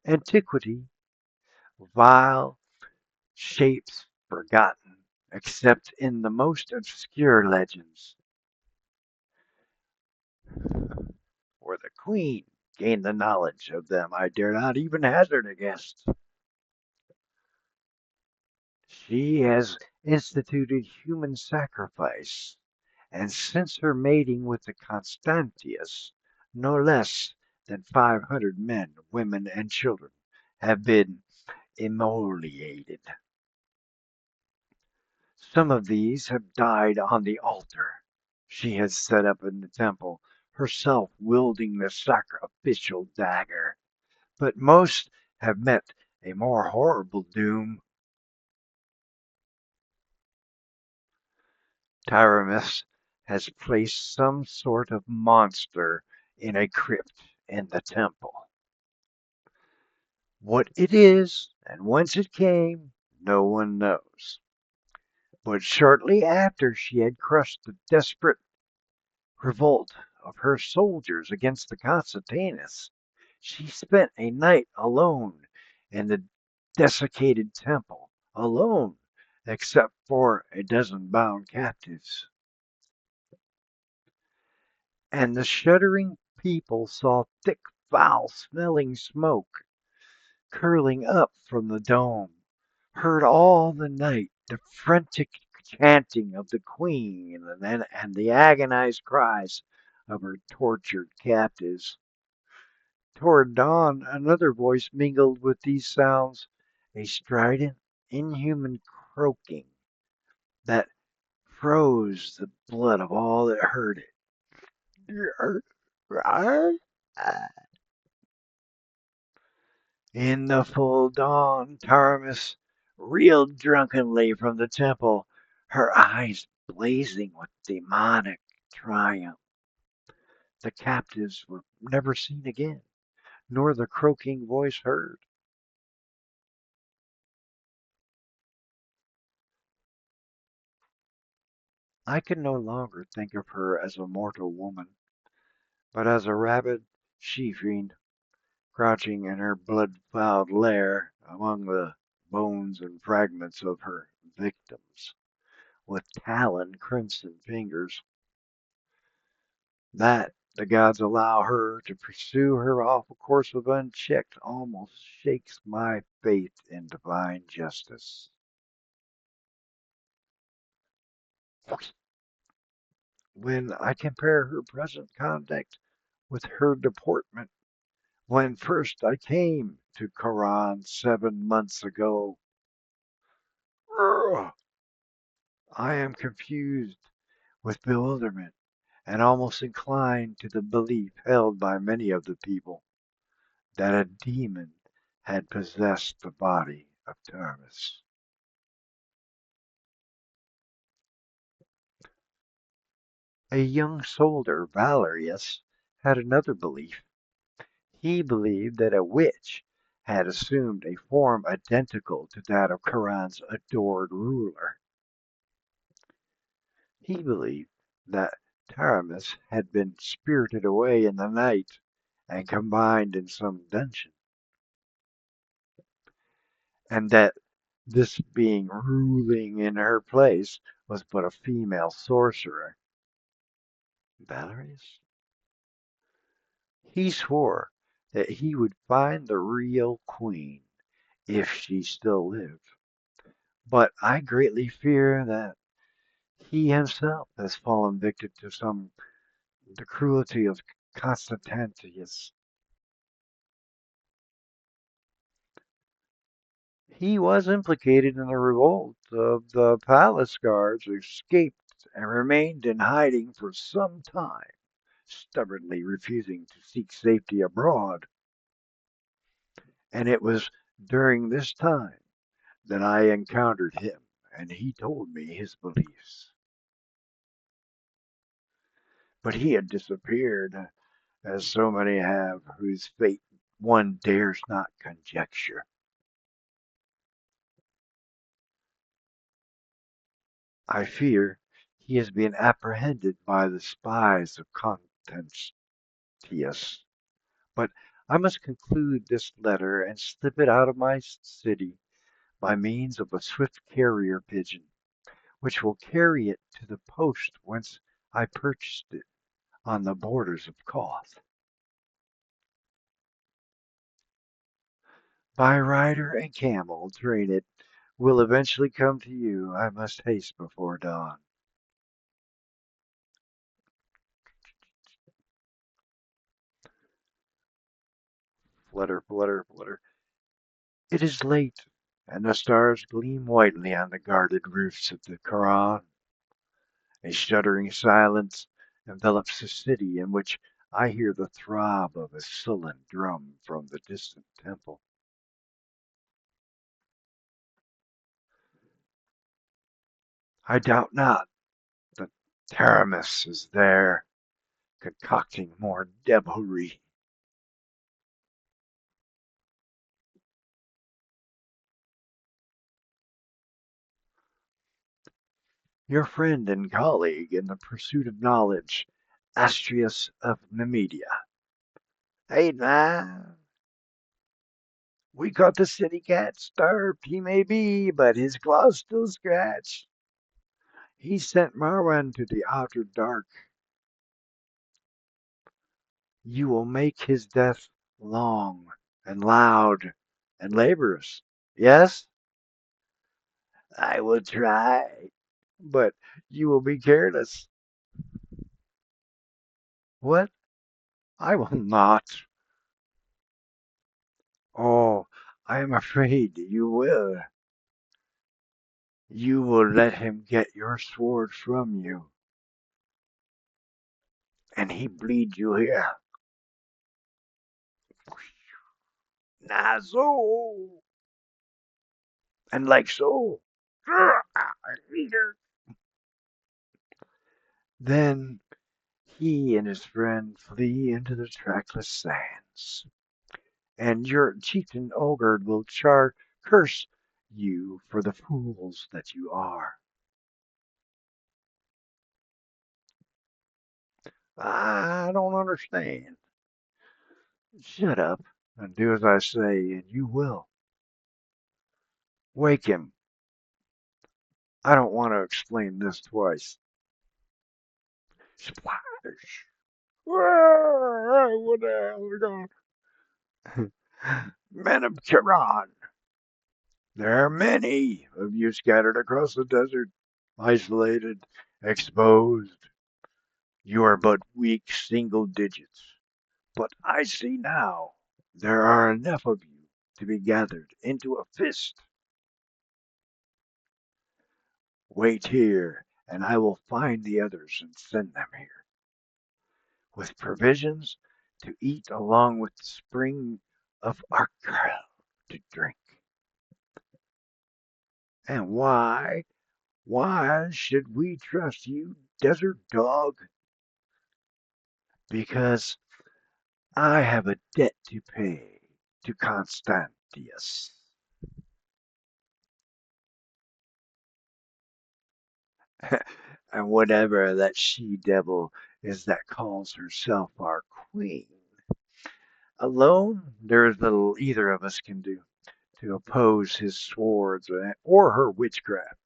antiquity, vile shapes forgotten, except in the most obscure legends, where the queen gained the knowledge of them I dare not even hazard a guess. She has instituted human sacrifice, and since her mating with the Constantius, no less than 500 men, women, and children have been immolated. Some of these have died on the altar she has set up in the temple, herself wielding the sacrificial dagger, but most have met a more horrible doom. Taramis has placed some sort of monster in a crypt in the temple. What it is and whence it came, no one knows. But shortly after she had crushed the desperate revolt of her soldiers against the Constantinus, she spent a night alone in the desiccated temple, alone, except for a dozen bound captives. and the shuddering people saw thick, foul-smelling smoke curling up from the dome, heard all the night the frantic chanting of the queen and the agonized cries of her tortured captives. Toward dawn, another voice mingled with these sounds, a strident, inhuman croaking that froze the blood of all that heard it. In the full dawn, Taramis reeled drunkenly from the temple, her eyes blazing with demonic triumph. The captives were never seen again, nor the croaking voice heard. I could no longer think of her as a mortal woman, but as a rabid she-fiend crouching in her blood-fouled lair among the bones and fragments of her victims, with taloned crimson fingers. That the gods allow her to pursue her awful course of unchecked almost shakes my faith in divine justice. When I compare her present conduct with her deportment when first I came to Koran 7 months ago, I am confused with bewilderment and almost inclined to the belief held by many of the people that a demon had possessed the body of Taramis. A young soldier, Valerius, had another belief. He believed that a witch had assumed a form identical to that of Koran's adored ruler. He believed that Taramis had been spirited away in the night and combined in some dungeon, and that this being ruling in her place was but a female sorcerer. Valerius? He swore that he would find the real queen if she still lived, but I greatly fear that he himself has fallen victim to the cruelty of Constantius. He was implicated in the revolt of the palace guards, escaped, and remained in hiding for some time, stubbornly refusing to seek safety abroad. And it was during this time that I encountered him, and he told me his beliefs. But he had disappeared, as so many have, whose fate one dares not conjecture. I fear he has been apprehended by the spies of Constance Yes, but I must conclude this letter and slip it out of my city by means of a swift carrier pigeon, which will carry it to the post whence I purchased it on the borders of Koth. By rider and camel, train it will eventually come to you. I must haste before dawn. Flutter, flutter, flutter. It is late, and the stars gleam whitely on the guarded roofs of the Koran. A shuddering silence envelops the city in which I hear the throb of a sullen drum from the distant temple. I doubt not that Taramis is there, concocting more devilry. Your friend and colleague in the pursuit of knowledge, Astrius of Nemedia. Hey, man, we caught the city cat. Starved he may be, but his claws still scratch. He sent Marwan to the outer dark You will make his death long and loud and laborious. Yes, I will try, but you will be careless. What? I will not. Oh, I am afraid you will. You will let him get your sword from you, and he bleed you here. Nah, so. And like so. Then he and his friend flee into the trackless sands, and your chieftain Olgerd will curse you for the fools that you are. I don't understand. Shut up and do as I say, and you will. Wake him. I don't want to explain this twice. Splash! What the hell are going? Men of Kiran, there are many of you scattered across the desert, isolated, exposed. You are but weak single digits. But I see now there are enough of you to be gathered into a fist. Wait here, and I will find the others and send them here, with provisions to eat along with the spring of our girl to drink. And why should we trust you, desert dog? Because I have a debt to pay to Constantius. And whatever that she devil is that calls herself our queen. Alone, there is little either of us can do to oppose his swords or her witchcraft.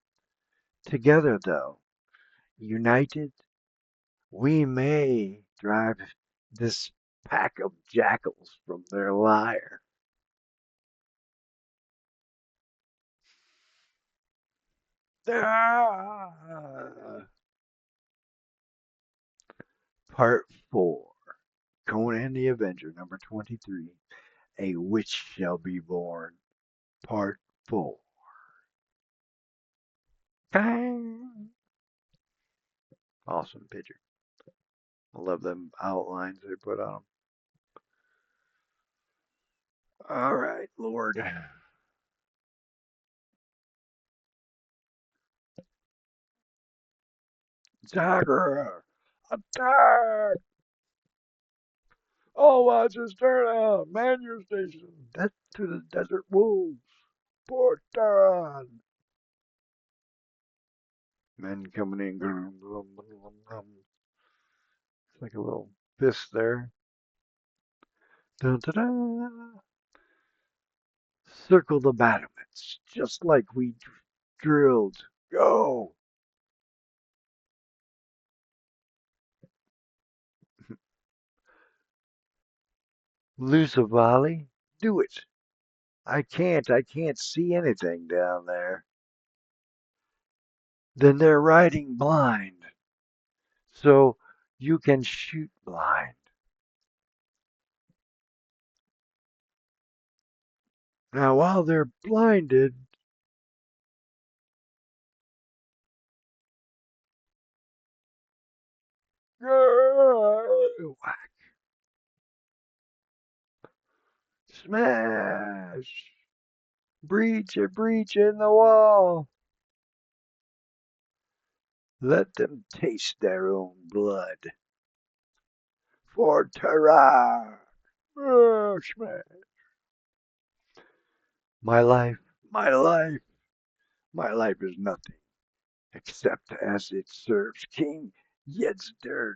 Together, though, united, we may drive this pack of jackals from their lair. Ah! Part 4. Conan the Avenger, number 23. A Witch Shall Be Born, Part 4. Awesome picture. I love them outlines they put on them. All right, Lord. Tiger! Attack! All watches turn out! Man your station! Death to the desert wolves! Port Taran! Men coming in. It's like a little fist there. Dun, dun, dun. Circle the battlements, just like we drilled. Go! Lose a volley? Do it. I can't see anything down there. Then they're riding blind, so you can shoot blind. Now, while they're blinded, whack, smash, breach in the wall. Let them taste their own blood. For Terra! Smash. My life, my life, my life is nothing except as it serves King Yedsdirg.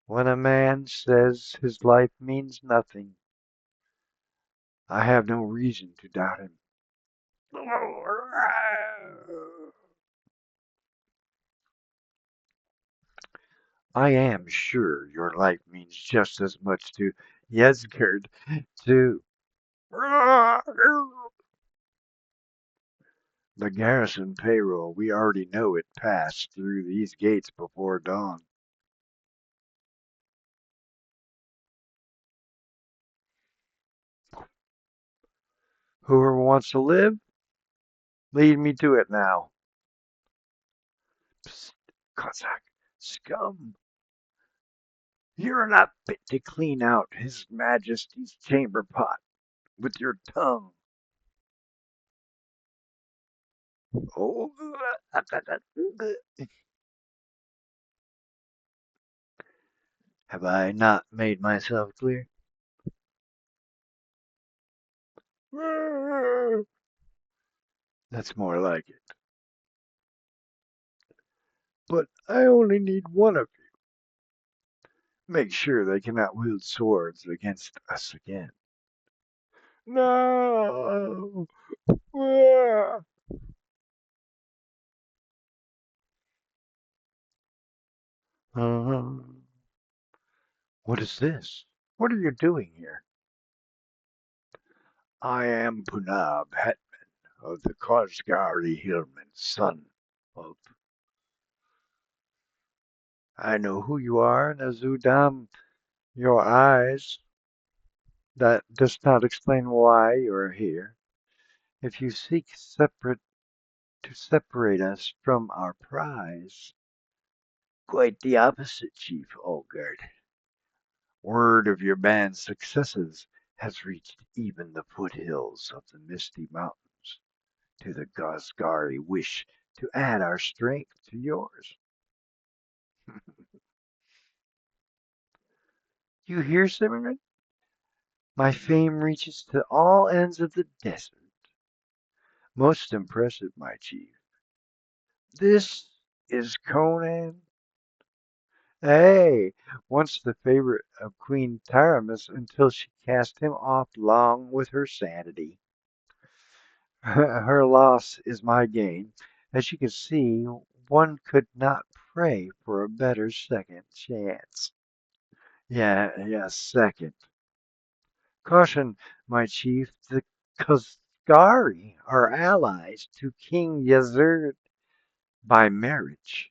When a man says his life means nothing, I have no reason to doubt him. I am sure your life means just as much to Yesgard, to the garrison payroll. We already know it passed through these gates before dawn. Whoever wants to live, lead me to it now. Psst, Cossack, scum, you're not fit to clean out His Majesty's chamber pot with your tongue. Oh, have I not made myself clear? That's more like it. But I only need one of you. Make sure they cannot wield swords against us again. No! Uh, what is this? What are you doing here? I am Punab, hetman of the Kosgari Hillmen, son of. I know who you are, Nazudam. Your eyes. That does not explain why you are here. If you seek separate to separate us from our prize. Quite the opposite, Chief Olgerd. Word of your band's successes has reached even the foothills of the Misty Mountains. To the Gosgari wish to add our strength to yours. You hear, Simmerman? My fame reaches to all ends of the desert. Most impressive, my chief. This is Conan. Hey, once the favorite of Queen Taramis until she cast him off along with her sanity. Her loss is my gain. As you can see, one could not pray for a better second chance. Yeah, second. Caution, my chief, the Kosgari are allies to King Yazerd by marriage.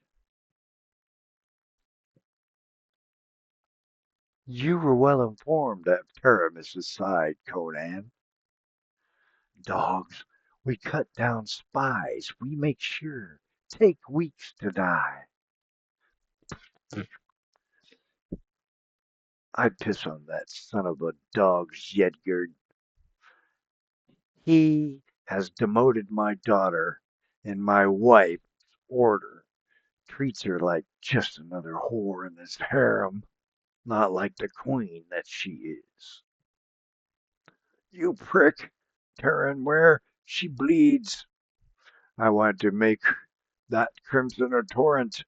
You were well informed at Taramis's side, Conan. Dogs, we cut down spies. We make sure. Take weeks to die. I'd piss on that son of a dog, Jedgard. He has demoted my daughter and my wife's order. Treats her like just another whore in this harem, not like the queen that she is. You prick, Terran, where she bleeds. I want to make that crimson a torrent.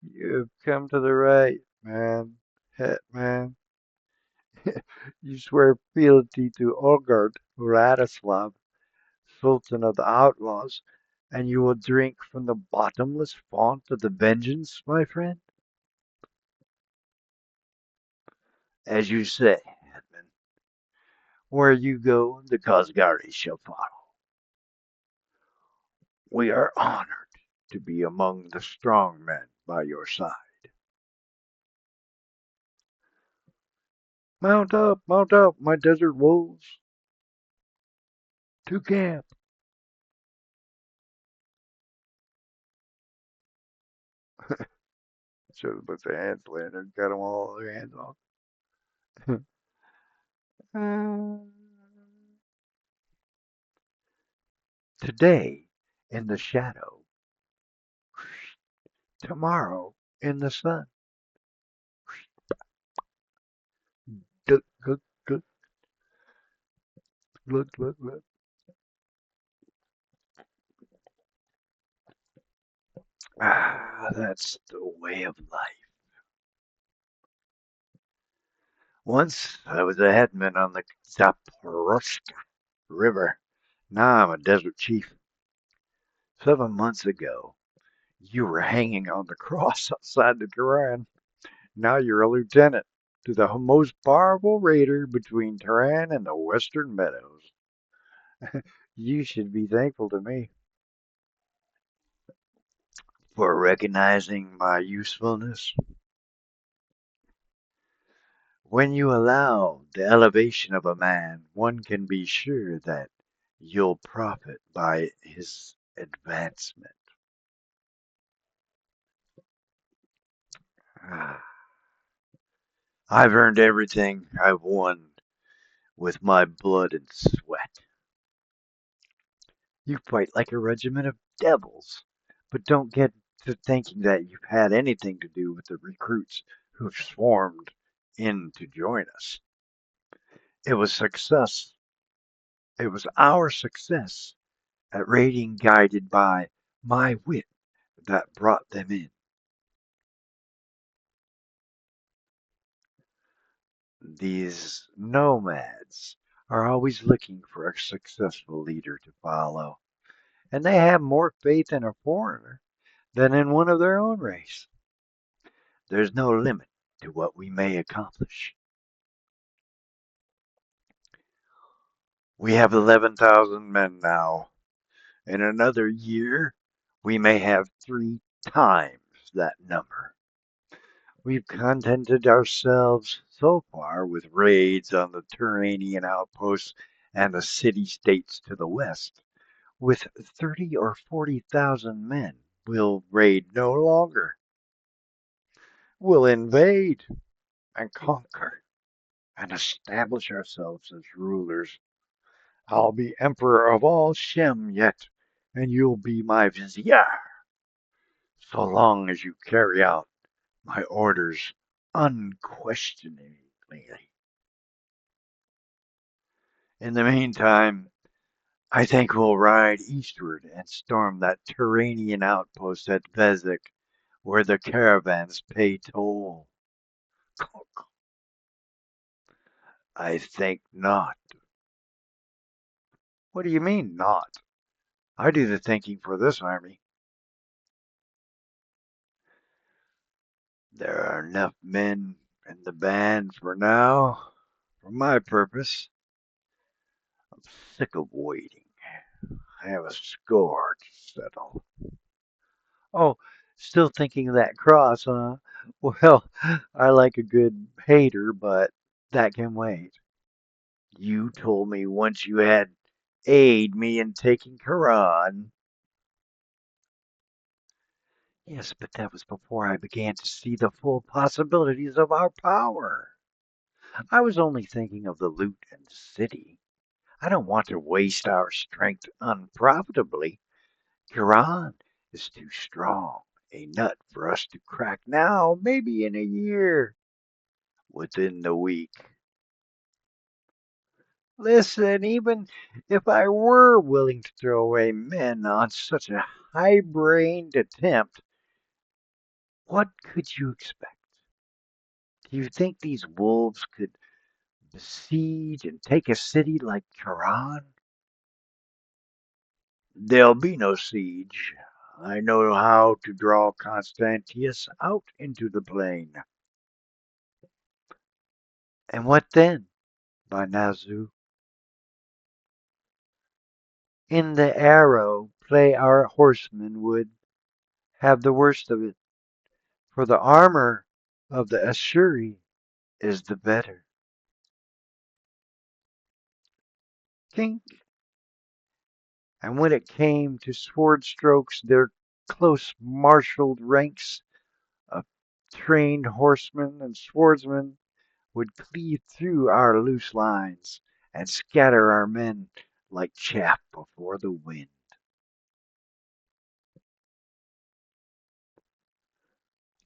You've come to the right, man. Hetman. You swear fealty to Olgerd Radislav, Sultan of the Outlaws, and you will drink from the bottomless font of the vengeance, my friend? As you say, Hetman. Where you go, the Kosgari shall follow. We are honored to be among the strong men by your side. Mount up, my desert wolves, to camp. Should have put their hands later and cut them all their hands off. Today in the shadow, tomorrow in the sun. Look, look, look, look. Ah, that's the way of life. Once I was a headman on the Zaporozhka River. Now I'm a desert chief. 7 months ago, You were hanging on the cross outside the Duran. Now you're a lieutenant to the most powerful raider between Tehran and the Western Meadows. You should be thankful to me for recognizing my usefulness. When you allow the elevation of a man, one can be sure that you'll profit by his advancement. I've earned everything I've won with my blood and sweat. You fight like a regiment of devils, but don't get to thinking that you've had anything to do with the recruits who've swarmed in to join us. It was success. It was our success at raiding guided by my wit that brought them in. These nomads are always looking for a successful leader to follow, and they have more faith in a foreigner than in one of their own race. There's no limit to what we may accomplish. We have 11,000 men now. In another year, we may have 3 times that number. We've contented ourselves so far with raids on the Turanian outposts and the city-states to the west. With 30 or 40,000 men, we'll raid no longer. We'll invade and conquer and establish ourselves as rulers. I'll be emperor of all Shem yet, and you'll be my vizier, so long as you carry out my orders unquestioningly. In the meantime, I think we'll ride eastward and storm that Turanian outpost at Vezek, where the caravans pay toll. I think not. What do you mean, not? I do the thinking for this army. There are enough men in the band for now, for my purpose. I'm sick of waiting. I have a score to settle. Oh, still thinking of that cross, huh? Well, I like a good hater, but that can wait. You told me once you had aid me in taking Quran. Yes, but that was before I began to see the full possibilities of our power. I was only thinking of the loot and the city. I don't want to waste our strength unprofitably. Quran is too strong a nut for us to crack now, maybe in a year, within the week. Listen, even if I were willing to throw away men on such a high brained attempt, what could you expect? Do you think these wolves could besiege and take a city like Quran? There'll be no siege. I know how to draw Constantius out into the plain. And what then, by Nazu? In the arrow play our horsemen would have the worst of it, for the armor of the Ashuri is the better. King. And when it came to sword strokes, their close marshaled ranks of trained horsemen and swordsmen would cleave through our loose lines and scatter our men like chaff before the wind.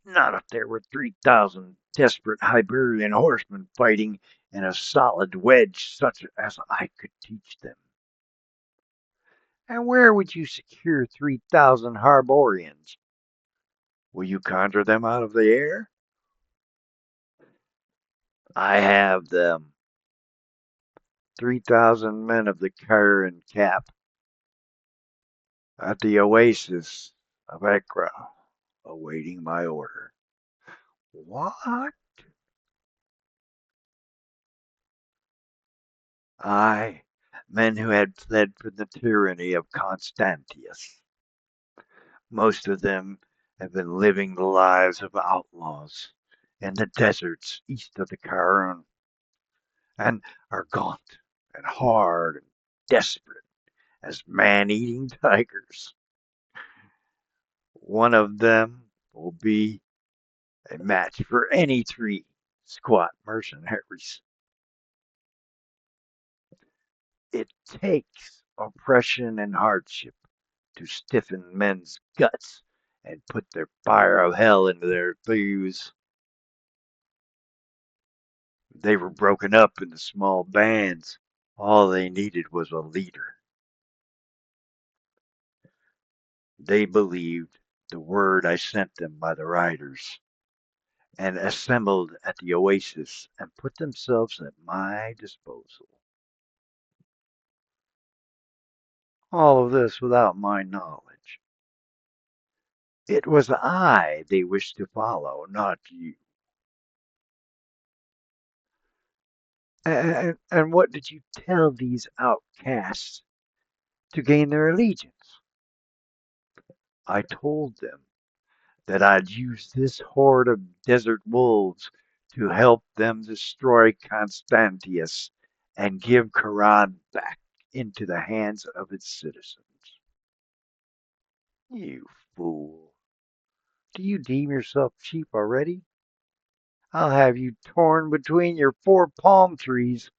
Not if there were 3,000 desperate Iberian horsemen fighting in a solid wedge such as I could teach them. And where would you secure 3,000 Harborians? Will you conjure them out of the air? I have them. 3,000 men of the Karen Cap at the oasis a background, awaiting my order. What? I, men who had fled from the tyranny of Constantius. Most of them have been living the lives of outlaws in the deserts east of the Karun and are gaunt and hard and desperate as man-eating tigers. One of them will be a match for any three squat mercenaries. It takes oppression and hardship to stiffen men's guts and put their fire of hell into their thews. They were broken up into small bands. All they needed was a leader. They believed the word I sent them by the riders and assembled at the oasis and put themselves at my disposal. All of this without my knowledge. It was I they wished to follow, not you. And what did you tell these outcasts to gain their allegiance? I told them that I'd use this horde of desert wolves to help them destroy Constantius and give Quran back into the hands of its citizens. You fool. Do you deem yourself cheap already? I'll have you torn between your four palm trees.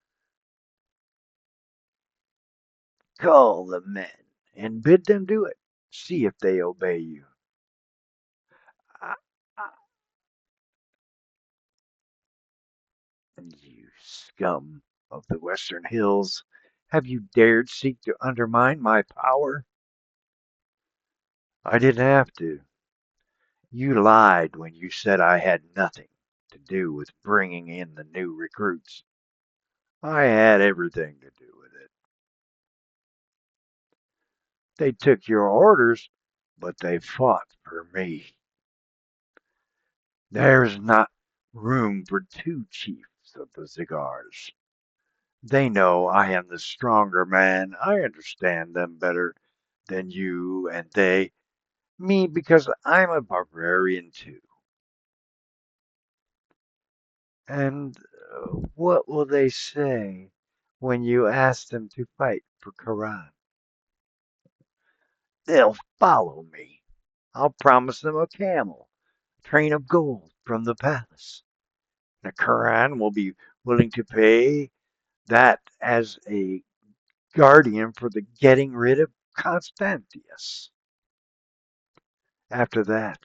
Call the men and bid them do it. See if they obey you. Ah, ah, you scum of the Western Hills. Have you dared seek to undermine my power? I didn't have to. You lied when you said I had nothing to do with bringing in the new recruits. I had everything to do with it. They took your orders, but they fought for me. There's not room for two chiefs of the Zigars. They know I am the stronger man. I understand them better than you and they. Me, because I'm a barbarian too. And what will they say when you ask them to fight for Karan? They'll follow me. I'll promise them a camel, a train of gold from the palace. The Karan will be willing to pay that as a guardian for the getting rid of Constantius. After that,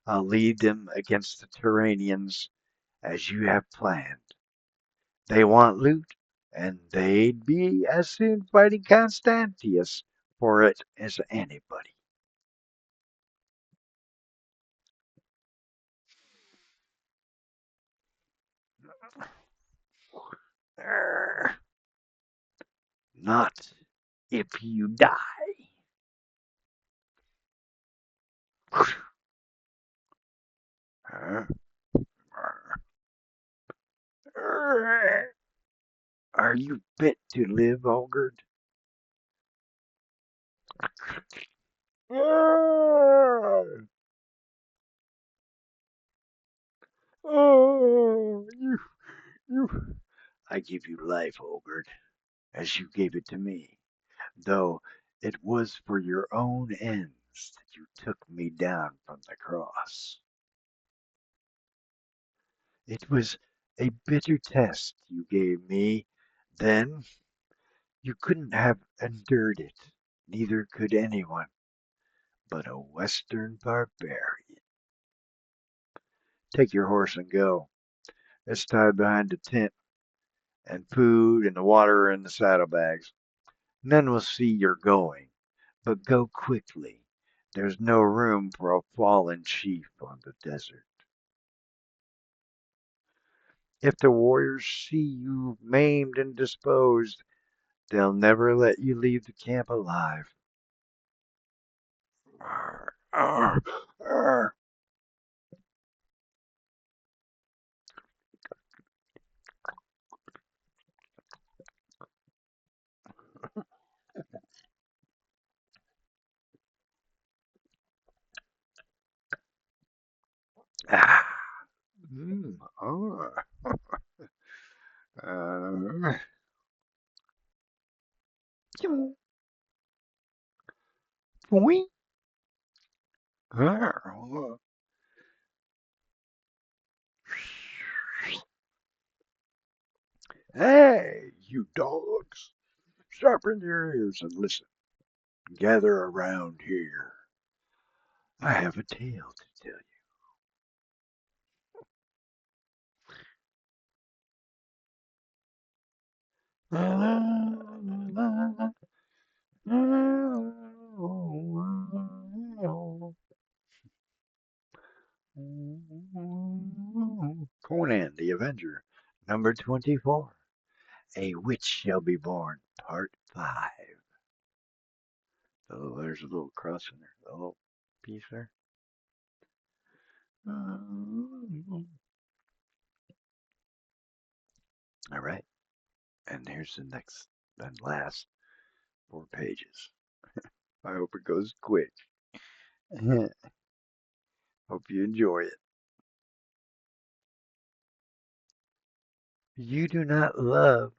I'll lead them against the Turanians as you have planned. They want loot, and they'd be as soon fighting Constantius for it as anybody. Not if you die. Are you fit to live, Olgerd? Oh, you. I give you life, Olgerd, as you gave it to me, though it was for your own ends that you took me down from the cross. It was a bitter test you gave me then. You couldn't have endured it, neither could anyone but a Western barbarian. Take your horse and go. It's tied behind the tent, and food and the water are in the saddlebags. None will see you're going, but go quickly. There's no room for a fallen chief on the desert. If the warriors see you maimed and disposed, they'll never let you leave the camp alive. Arr, arr. Ah, arr. Uh, Boing. Arr. Hey, you dogs, sharpen your ears and listen. Gather around here. I have a tale to tell you. Conan the Avenger, number 24. A Witch Shall Be Born, part 5. Oh, there's a little cross in there, a little piece there. All right, and here's the next and last 4 pages. I hope it goes quick. Hope you enjoy it.
You do not love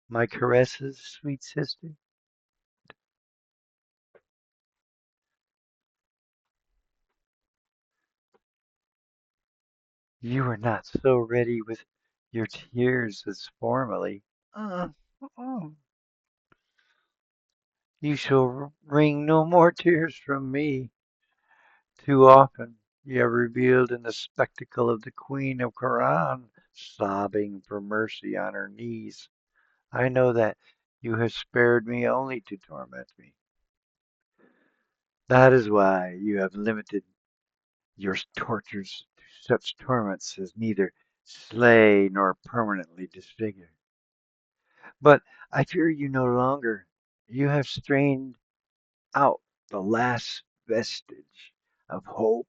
my caresses, sweet sister. You are not so ready with your tears as formerly. Uh, uh, You shall wring no more tears from me. Too often you have revealed in the spectacle of the Queen of Koran sobbing for mercy on her knees. I know that you have spared me only to torment me. That is why you have limited your tortures to such torments as neither slay nor permanently disfigure. But I fear you no longer. You have strained out the last vestige of hope,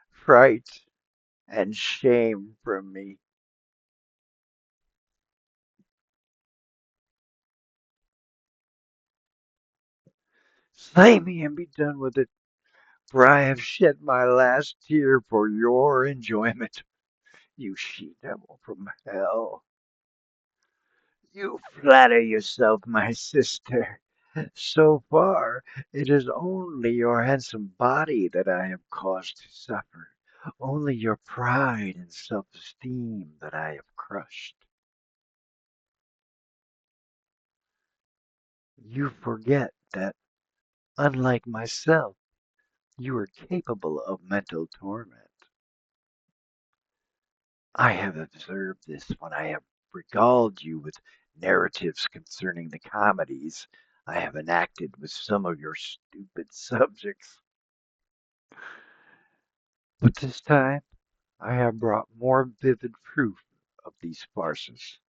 fright, and shame from me. Slay me and be done with it, for I have shed my last tear for your enjoyment, you she devil from hell. You flatter yourself, my sister. So far, it is only your handsome body that I have caused to suffer, only your pride and self-esteem that I have crushed. You forget that, unlike myself, you are capable of mental torment. I have observed this when I have regaled you with narratives concerning the comedies I have enacted with some of your stupid subjects. But this time I have brought more vivid proof of these farces.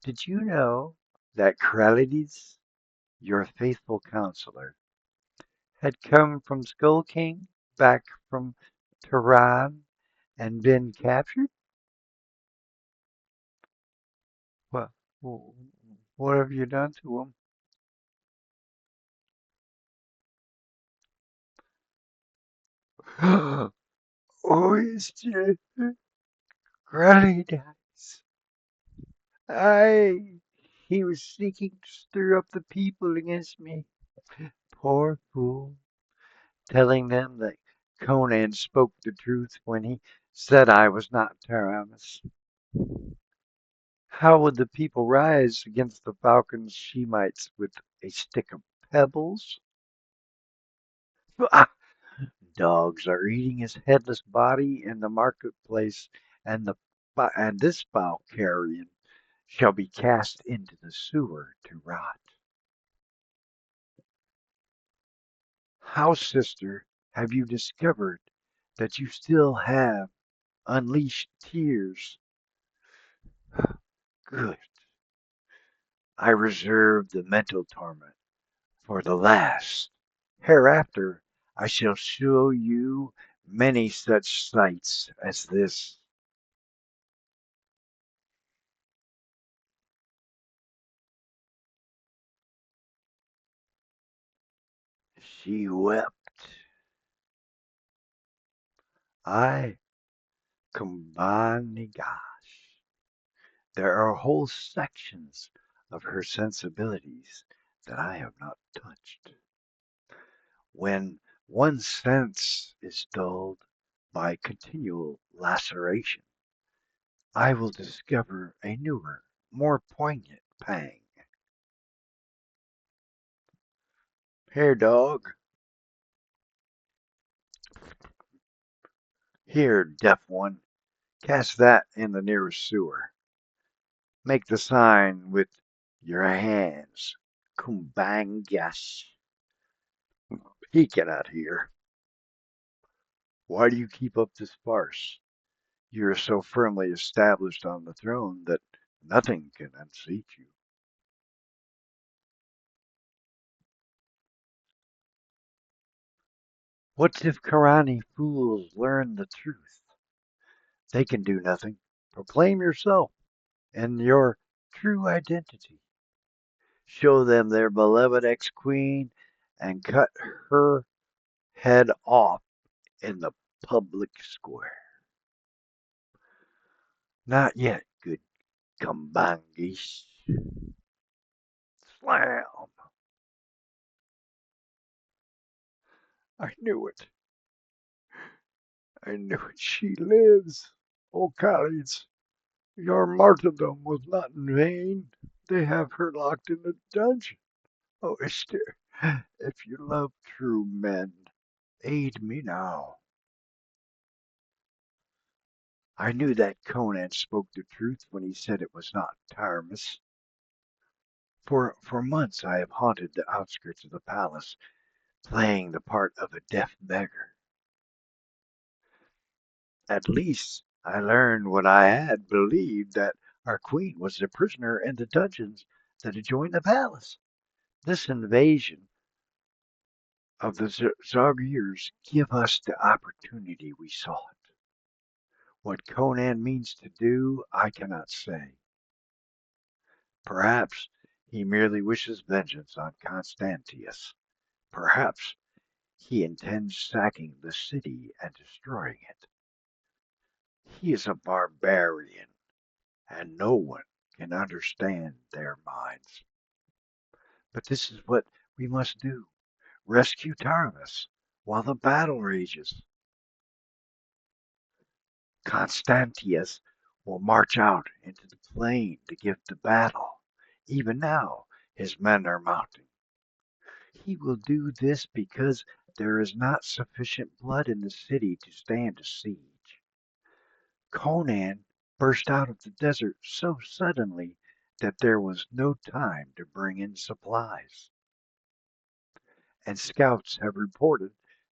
Did you know that Kralides, your faithful counselor, had come from Skull King back from Tehran and been captured? What, what have you done to him? Oh, it's just Kralides. I, he was seeking to stir up the people against me. Poor fool, telling them that Conan spoke the truth when he said I was not Taramis. How would the people rise against the falcon Shemites with a stick of pebbles? Ah, dogs are eating his headless body in the marketplace, and the and this foul carrion shall be cast into the sewer to rot. How, sister, have you discovered that you still have unleashed tears? Good. I reserve the mental torment for the last.
Hereafter I shall show you many such sights as this. She wept. I Kumbanigash. There are whole sections of her sensibilities that I have not touched. When one sense is dulled by continual laceration, I will discover a newer, more poignant pang. Here, dog. Here, deaf one. Cast that in the nearest sewer. Make the sign with your hands. Kumbangash. He cannot hear. Why do you keep up this farce? You are so firmly established on the throne that nothing can unseat you. What if Karani fools learn the truth? They can do nothing. Proclaim yourself and your true identity. Show them their beloved ex-queen and cut her head off in the public square. Not yet, good Kambangish. Slam! I knew it. I knew it. She lives. O Khalids, your martyrdom was not in vain. They have her locked in a dungeon. Oh, Esther, if you love true men, aid me now. I knew that Conan spoke the truth when he said it was not Taramis. For months I have haunted the outskirts of the palace, playing the part of a deaf beggar. At least I learned what I had believed, that our queen was a prisoner in the dungeons that adjoin the palace. This invasion of the Zagirs give us the opportunity we sought. What Conan means to do, I cannot say. Perhaps he merely wishes vengeance on Constantius. Perhaps he intends sacking the city and destroying it. He is a barbarian, and no one can understand their minds. But this is what we must do: rescue Taramis while the battle rages. Constantius will march out into the plain to give the battle. Even now, his men are mounting. He will do this because there is not sufficient blood in the city to stand a siege. Conan burst out of the desert so suddenly that there was no time to bring in supplies, and scouts have reported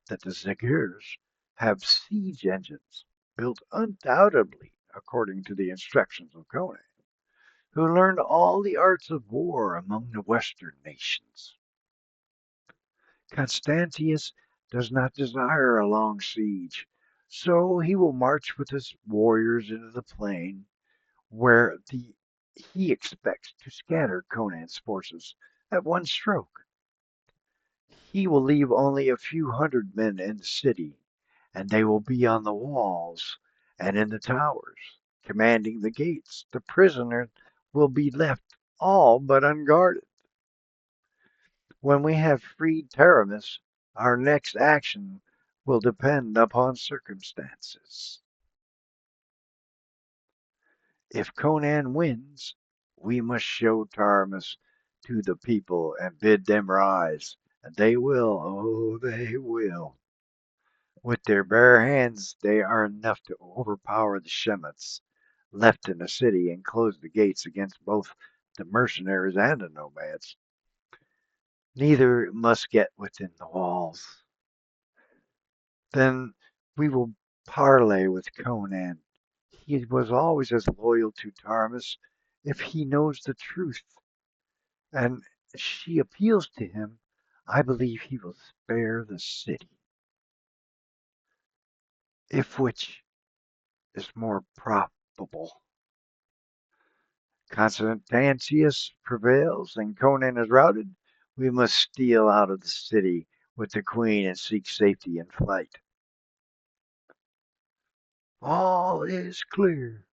that the Zagirs have siege engines built undoubtedly according to the instructions of Conan, who learned all the arts of war among the Western nations. Constantius does not desire a long siege, so he will march with his warriors into the plain, where he expects to scatter Conan's forces at one stroke. He will leave only a few hundred men in the city, and they will be on the walls and in the towers, commanding the gates. The prisoners will be left all but unguarded. When we have freed Taramis, our next action will depend upon circumstances. If Conan wins, we must show Taramis to the people and bid them rise. And they will, oh, they will. With their bare hands, they are enough to overpower the Shemits left in the city and close the gates against both the mercenaries and the nomads. Neither must get within the walls. Then we will parley with Conan. He was always as loyal to Taramis. If he knows the truth and she appeals to him, I believe he will spare the city, if which is more probable. Constantius prevails and Conan is routed. We must steal out of the city with the queen and seek safety in flight. All is clear.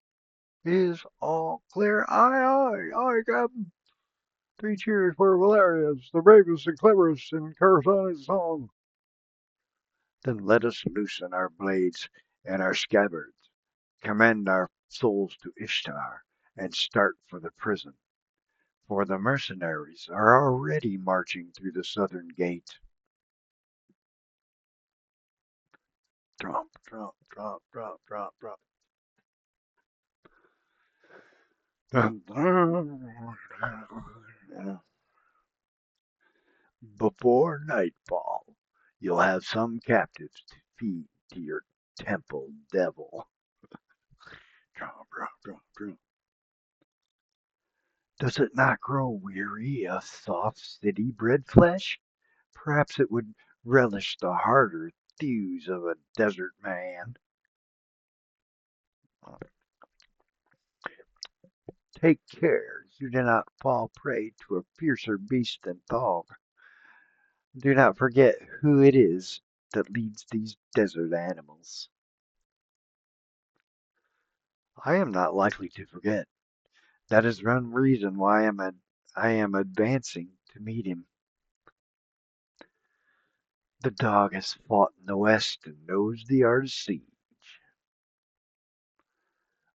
Is all clear? Aye, aye, aye, Captain. Three cheers for Valerius, the bravest and cleverest in Cursoni's song. Then let us loosen our blades and our scabbards, commend our souls to Ishtar, and start for the prison. For the mercenaries are already marching through the southern gate. Drop, drop, drop, drop, drop, drop. Before nightfall, you'll have some captives to feed to your temple devil. Drop, drop, drop, drop. Does it not grow weary of soft city-bred flesh? Perhaps it would relish the harder thews of a desert man. Take care you do not fall prey to a fiercer beast than Thog. Do not forget who it is that leads these desert animals. I am not likely to forget. That is one reason why I am advancing to meet him. The dog has fought in the West and knows the art of siege.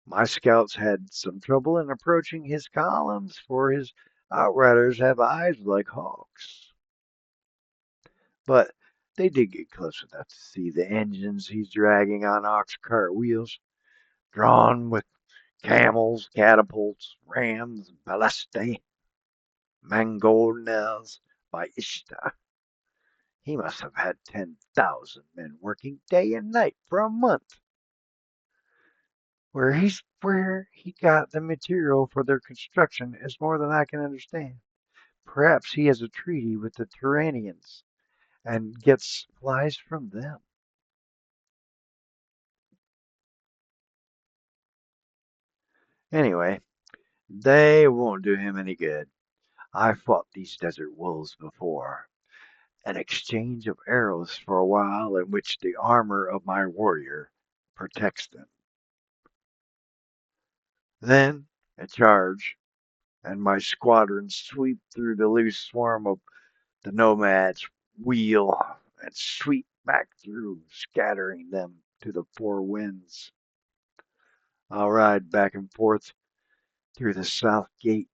My scouts had some trouble in approaching his columns, for his outriders have eyes like hawks. But they did get close enough to see the engines he's dragging on ox cart wheels, drawn with camels, catapults, rams, ballistae, mangonels by Ishtar. He must have had 10,000 men working day and night for a month. Where he got the material for their construction is more than I can understand. Perhaps he has a treaty with the Turanians and gets supplies from them. Anyway, they won't do him any good. I fought these desert wolves before. An exchange of arrows for a while in which the armor of my warrior protects them. Then a charge, and my squadrons sweep through the loose swarm of the nomads, wheel, and sweep back through, scattering them to the four winds. I'll ride back and forth through the south gate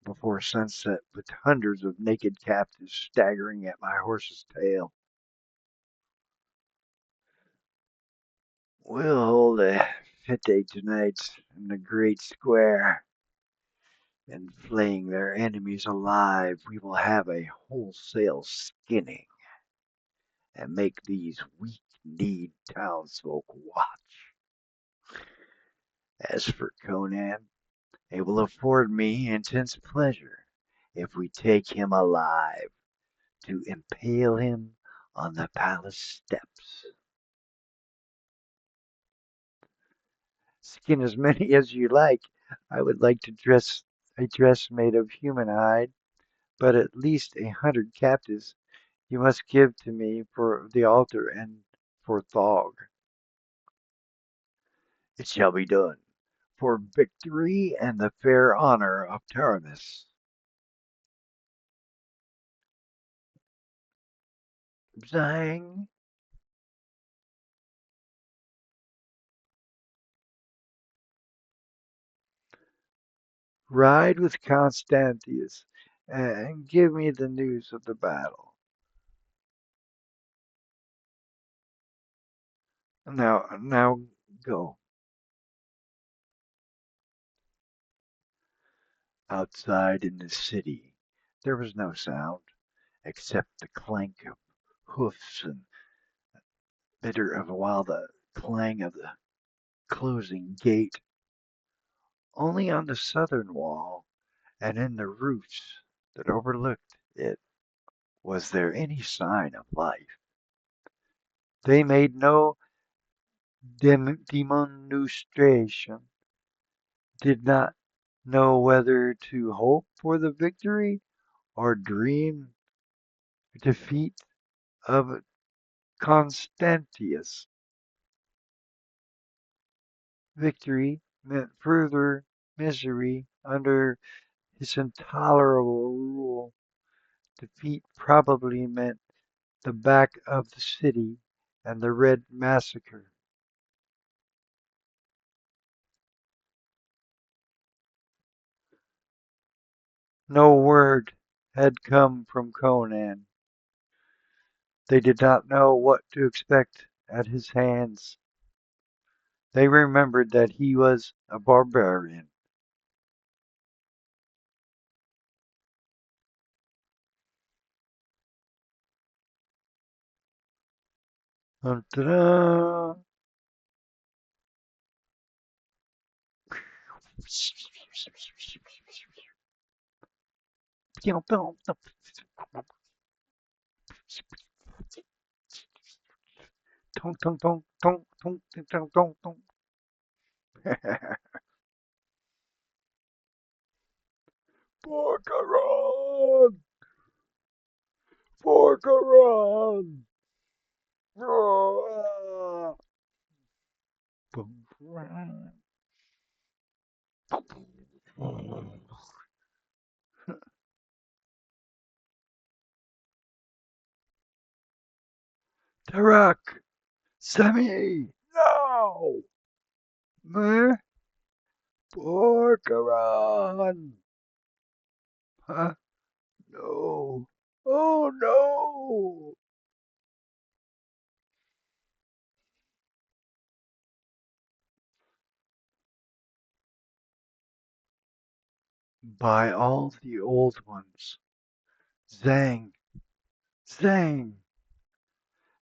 before sunset with hundreds of naked captives staggering at my horse's tail. We'll hold a fete tonight in the great square, and flaying their enemies alive, we will have a wholesale skinning and make these weak-kneed townsfolk watch. As for Conan, it will afford me intense pleasure if we take him alive to impale him on the palace steps. Skin as many as you like. I would like to dress a dress made of human hide, but at least 100 captives you must give to me for the altar and for Thog. It shall be done, for victory and the fair honor of Taramis. Zang, ride with Constantius and give me the news of the battle. Now go. Outside in the city, there was no sound except the clank of hoofs and bitter of while the clang of the closing gate. Only on the southern wall and in the roofs that overlooked it Was there any sign of life? They made no demonstration, did not know whether to hope for the victory or dream defeat of Constantius. Victory meant further misery under his intolerable rule. Defeat probably meant the back of the city and the Red Massacre. No word had come from Conan. They did not know what to expect at his hands. They remembered that he was a barbarian. Ta-da! Tong, tong, tong, tong, tong, tong, tong, tong. Porkaron! Porkaron! Tarak! Semi! No! Me? Porkaron! Huh? No! Oh no! By all the old ones. Zang! Zang!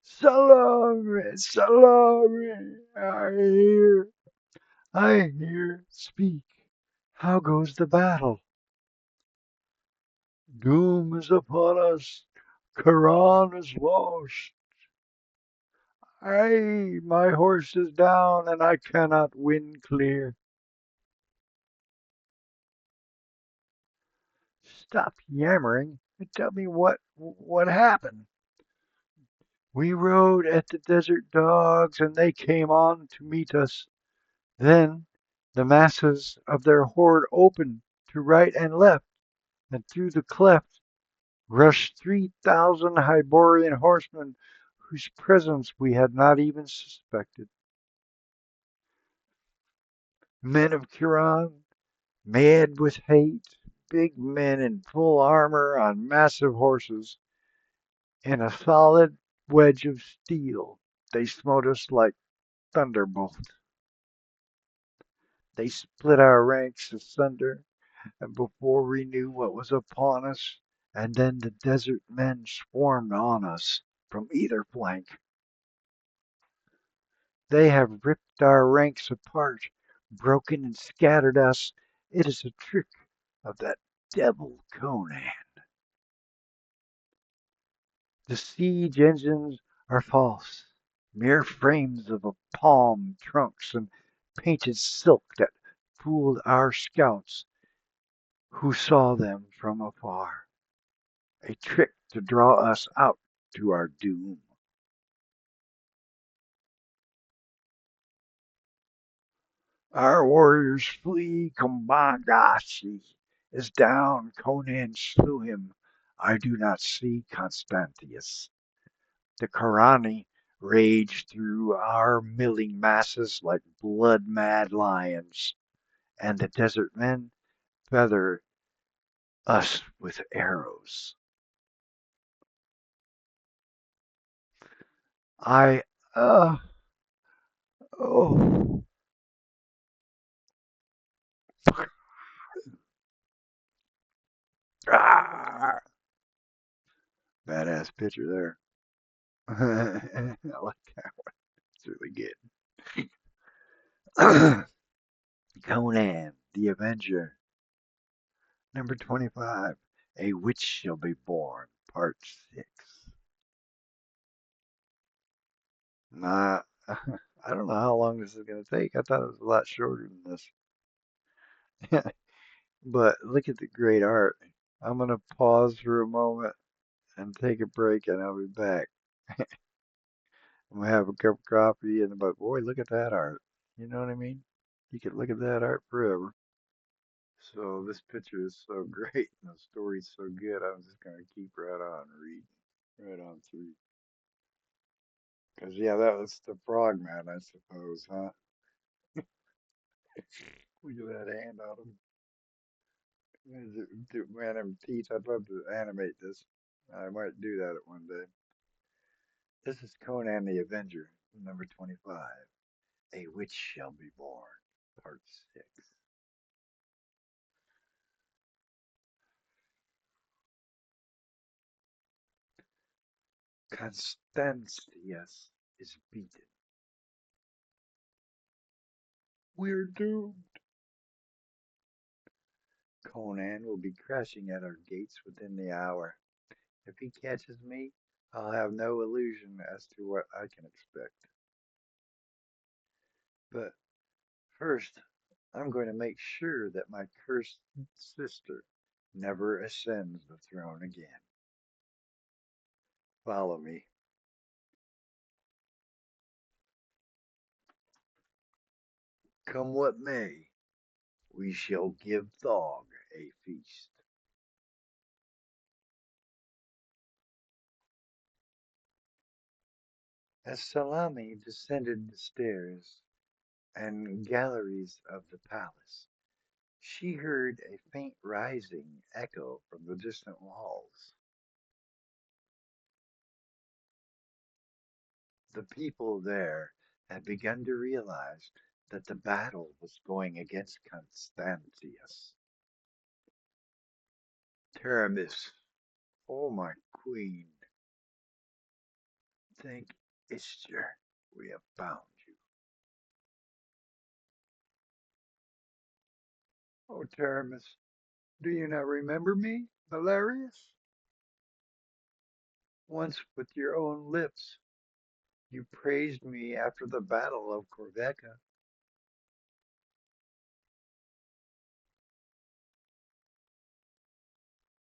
Salome! Salome! I hear, speak. How goes the battle? Doom is upon us. Quran is lost. Aye, my horse is down and I cannot win clear. Stop yammering and tell me what happened. We rode at the desert dogs and they came on to meet us. Then the masses of their horde opened to right and left, and through the cleft rushed 3,000 Hyborian horsemen whose presence we had not even suspected. Men of Kiran, mad with hate, big men in full armor on massive horses, in a solid wedge of steel. They smote us like thunderbolt. They split our ranks asunder, and before we knew what was upon us, and then the desert men swarmed on us from either flank. They have ripped our ranks apart, broken and scattered us. It is a trick of that devil Conan. The siege engines are false, mere frames of palm trunks and painted silk that fooled our scouts who saw them from afar. A trick to draw us out to our doom. Our warriors flee. Kumbagashi is down. Conan slew him. I do not see Constantius. The Karani rage through our milling masses like blood-mad lions, and the desert men feather us with arrows. I, oh, ah, badass picture there. I like that one. It's really good. Conan, the Avenger. Number 25. A Witch Shall Be Born. Part 6. Nah, I don't know how long this is going to take. I thought it was a lot shorter than this. But look at the great art. I'm going to pause for a moment and take a break, and I'll be back. I'm going to have a cup of coffee, and but boy, look at that art. You know what I mean? You could look at that art forever. So this picture is so great, and the story's so good. I'm just going to keep right on reading, right on through. Because, yeah, that was the frogman, I suppose, huh? Look at that hand on him. Man, them teeth. I'd love to animate this. I might do that at one day. This is Conan the Avenger, number 25. A Witch Shall Be Born, part 6. Constantius is beaten. We're doomed. Conan will be crashing at our gates within the hour. If he catches me, I'll have no illusion as to what I can expect. But first, I'm going to make sure that my cursed sister never ascends the throne again. Follow me. Come what may, we shall give Thog a feast. As Salami descended the stairs and galleries of the palace, she heard a faint rising echo from the distant walls. The people there had begun to realize that the battle was going against Constantius. Taramis, oh my queen, thank Ishtar we have found you. Oh, Taramis, do you not remember me, Valerius? Once with your own lips you praised me after the battle of Corveca.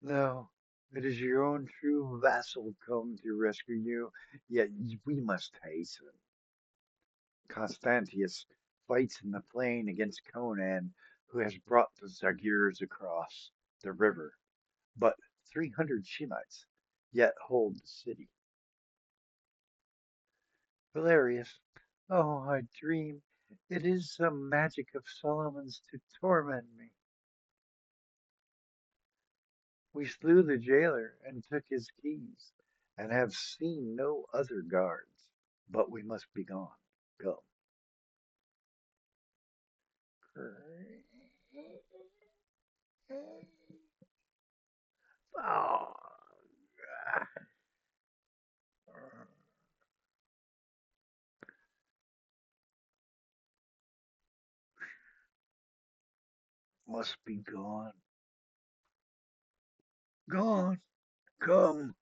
No, it is your own true vassal come to rescue you, yet we must hasten. Constantius fights in the plain against Conan, who has brought the Zagirs across the river, but 300 Shemites yet hold the city. Valerius, oh, I dream. It is some magic of Solomon's to torment me. We slew the jailer and took his keys, and have seen no other guards. But we must be gone. Come. Oh, must be gone. Gone. Come.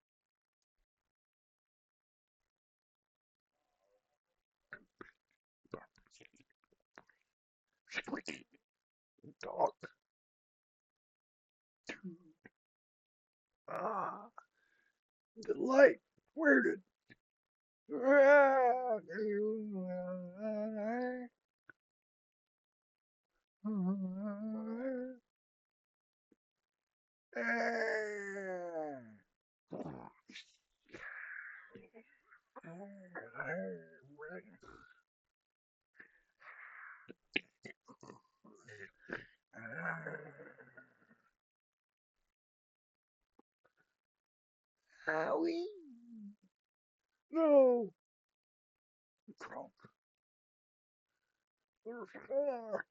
Talk to ah, the light. Where did Howie? No. Trump. There's more.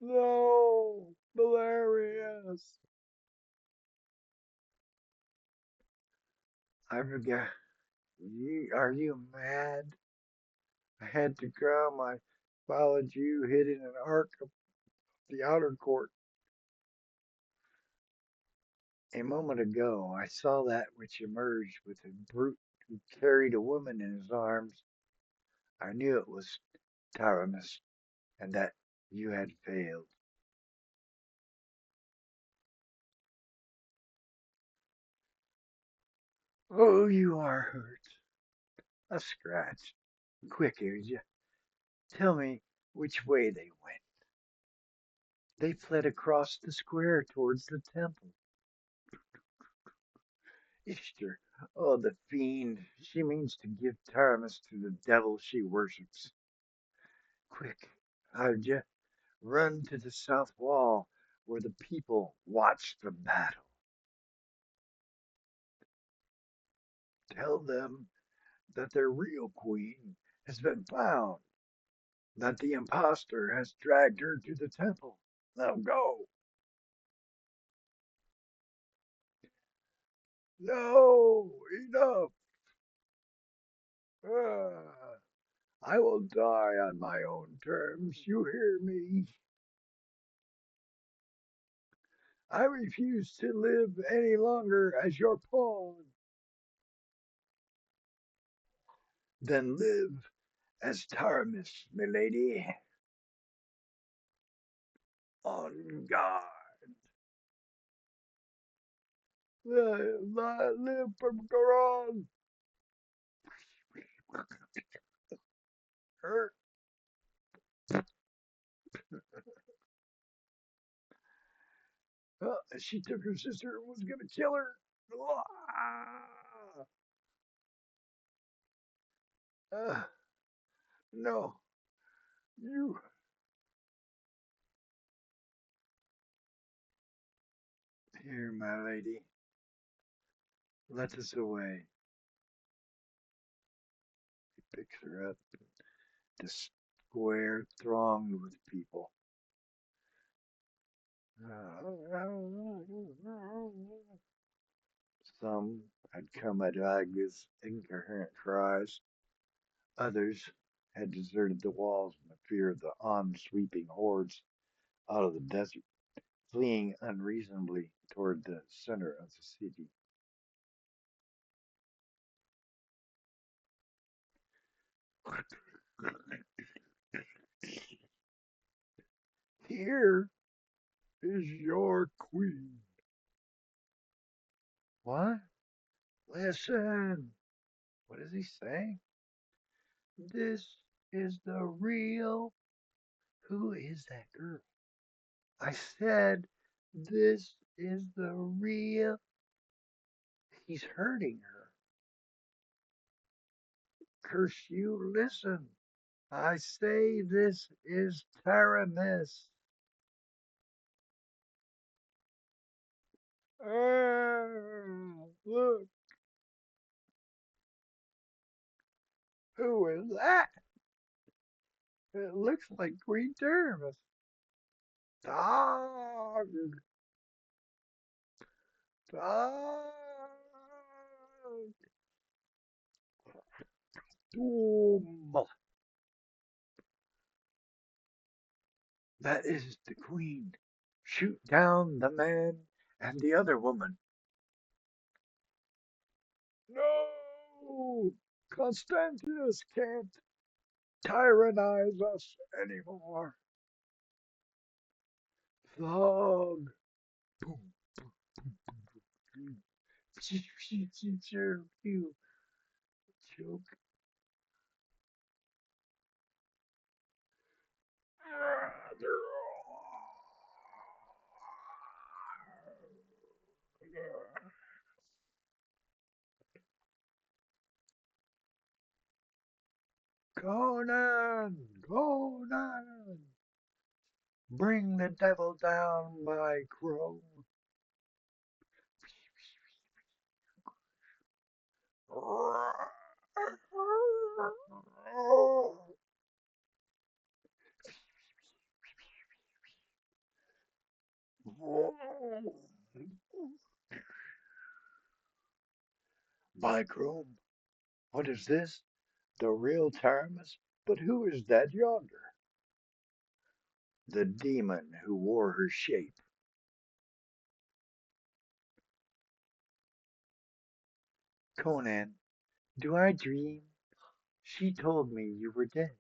No. Hilarious. I forgot. Are you mad? I had to come. I followed you, hid in an arc of the outer court, A moment ago I saw that which emerged with a brute who carried a woman in his arms. I knew it was Taramis, and that you had failed. Oh, you are hurt. A scratch. Quick, Asia, tell me which way they went. They fled across the square towards the temple. Ishtar, oh, the fiend. She means to give Taramis to the devil she worships. Quick, Aja, run to the south wall where the people watch the battle. Tell them that their real queen has been found, that the impostor has dragged her to the temple. Now go. No, enough. Ah, I will die on my own terms. You hear me? I refuse to live any longer as your pawn. Then live as Taramis, milady, on guard. Live from Quran. Her, she took her sister and was gonna kill her. Ah, uh, no, you here, my lady. Let us away. He picks her up. The square thronged with people. Some had come at Aga's incoherent cries. Others had deserted the walls in the fear of the on-sweeping hordes out of the desert, fleeing unreasonably toward the center of the city. Here is your queen. What? Listen. What is he saying? This is the real. Who is that girl? I said, this is the real. He's hurting her. Curse you, listen. I say this is Taramis. Look, who is that? It looks like Queen Taramis. Dog, dog. Doom. That is the Queen. Shoot down the man and the other woman. No! Constantius can't tyrannize us anymore. Thug. Boom, boom, boom. Choke. Conan! Conan! Bring the devil down, my crow. My crow, what is this? The real Taramis? But who is that yonder? The demon who wore her shape. Conan, do I dream? She told me you were dead.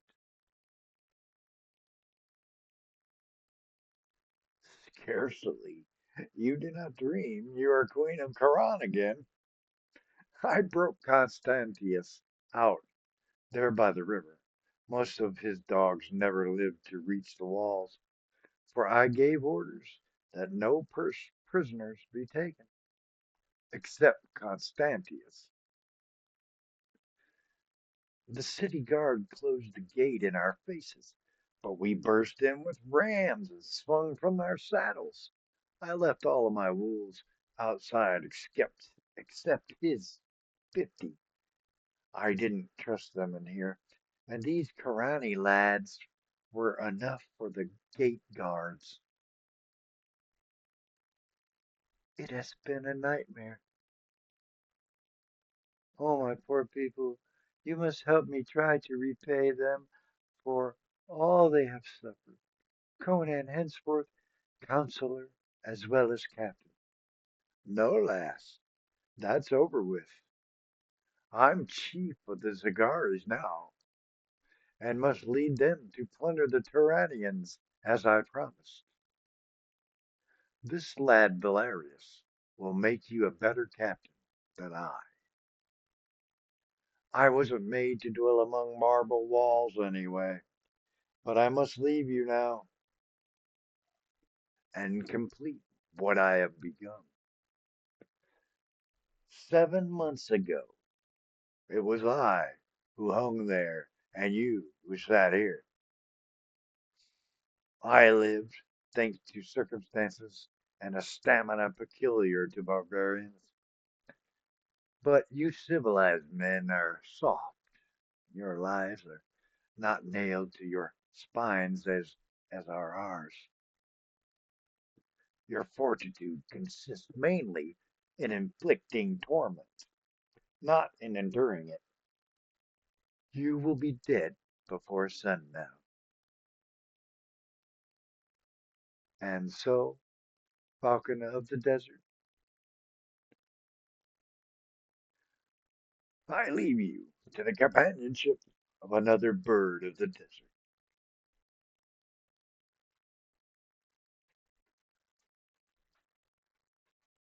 Scarcely. You do not dream. You are Queen of Karan again. I broke Constantius out there by the river. Most of his dogs never lived to reach the walls, for I gave orders that no prisoners be taken, except Constantius. The city guard closed the gate in our faces, but we burst in with rams and swung from our saddles. I left all of my wolves outside except his 50. I didn't trust them in here, and these Karani lads were enough for the gate guards. It has been a nightmare. Oh, my poor people, you must help me try to repay them for all they have suffered. Conan henceforth counselor as well as captain. No, lass, that's over with. I'm chief of the Zagaris now, and must lead them to plunder the Turanians as I promised. This lad Valerius will make you a better captain than I. I wasn't made to dwell among marble walls anyway, but I must leave you now and complete what I have begun. 7 months ago, it was I who hung there and you who sat here. I lived thanks to circumstances and a stamina peculiar to barbarians. But you civilized men are soft. Your lives are not nailed to your spines as are ours. Your fortitude consists mainly in inflicting torment, not in enduring it. You will be dead before sundown. And so, falcon of the desert, I leave you to the companionship of another bird of the desert.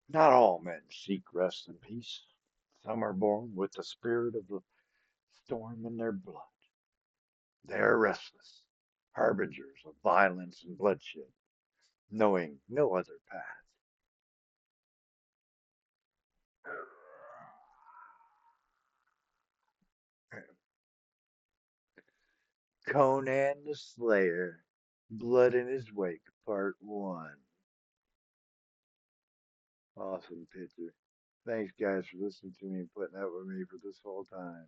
Not all men seek rest and peace. Some are born with the spirit of the storm in their blood. They are restless, harbingers of violence and bloodshed, knowing no other path. Conan the Slayer, Blood in His Wake, Part 1. Awesome picture. Thanks, guys, for listening to me and putting up with me for this whole time.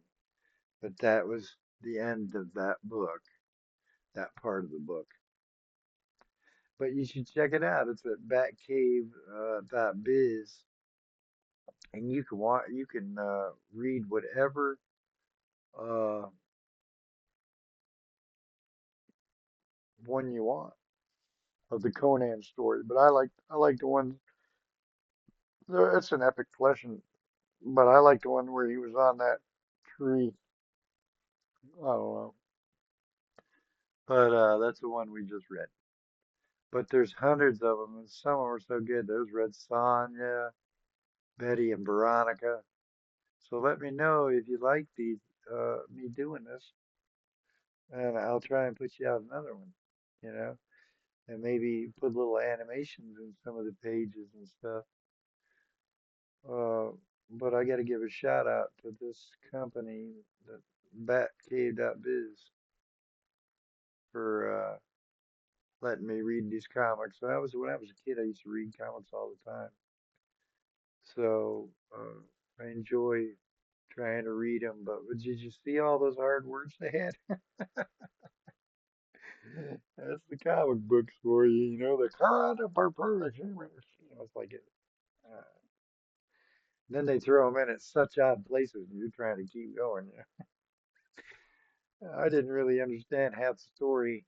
But that was the end of that book, that part of the book. But you should check it out. It's at batcave.biz, and you can read whatever uh, one you want of the Conan story. But I like the one. It's an epic lesson, but I like the one where he was on that tree. I don't know, but that's the one we just read. But there's hundreds of them, and some of them are so good. There's Red Sonja, Betty, and Veronica. So let me know if you like me doing this, and I'll try and put you out another one, you know, and maybe put little animations in some of the pages and stuff. Uh, but I got to give a shout out to this company, the Batcave.biz, for letting me read these comics. When I was a kid, I used to read comics all the time. So I enjoy trying to read them. But did you see all those hard words they had? That's the comic books for you, the current of perfection. It's like it. Uh, then they throw them in at such odd places, and you're trying to keep going. I didn't really understand half the story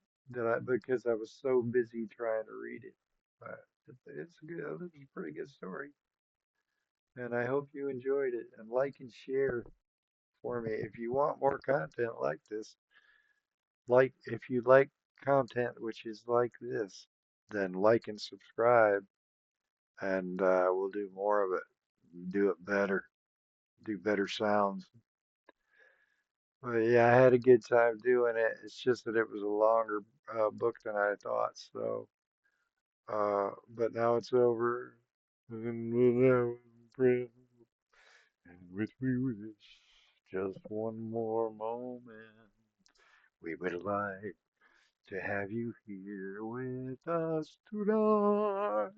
because I was so busy trying to read it. But it's a pretty good story. And I hope you enjoyed it. And like and share for me. If you want more content like this, like if you like content which is like this, then like and subscribe, and we'll do more of it. Do it better. Do better sounds. But yeah, I had a good time doing it. It's just that it was a longer book than I thought. So, but now it's over. And with we wish just one more moment. We would like to have you here with us tonight.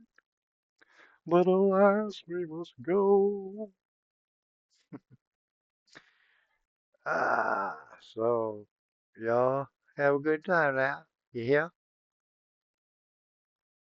But alas, we must go. So y'all have a good time now. You hear?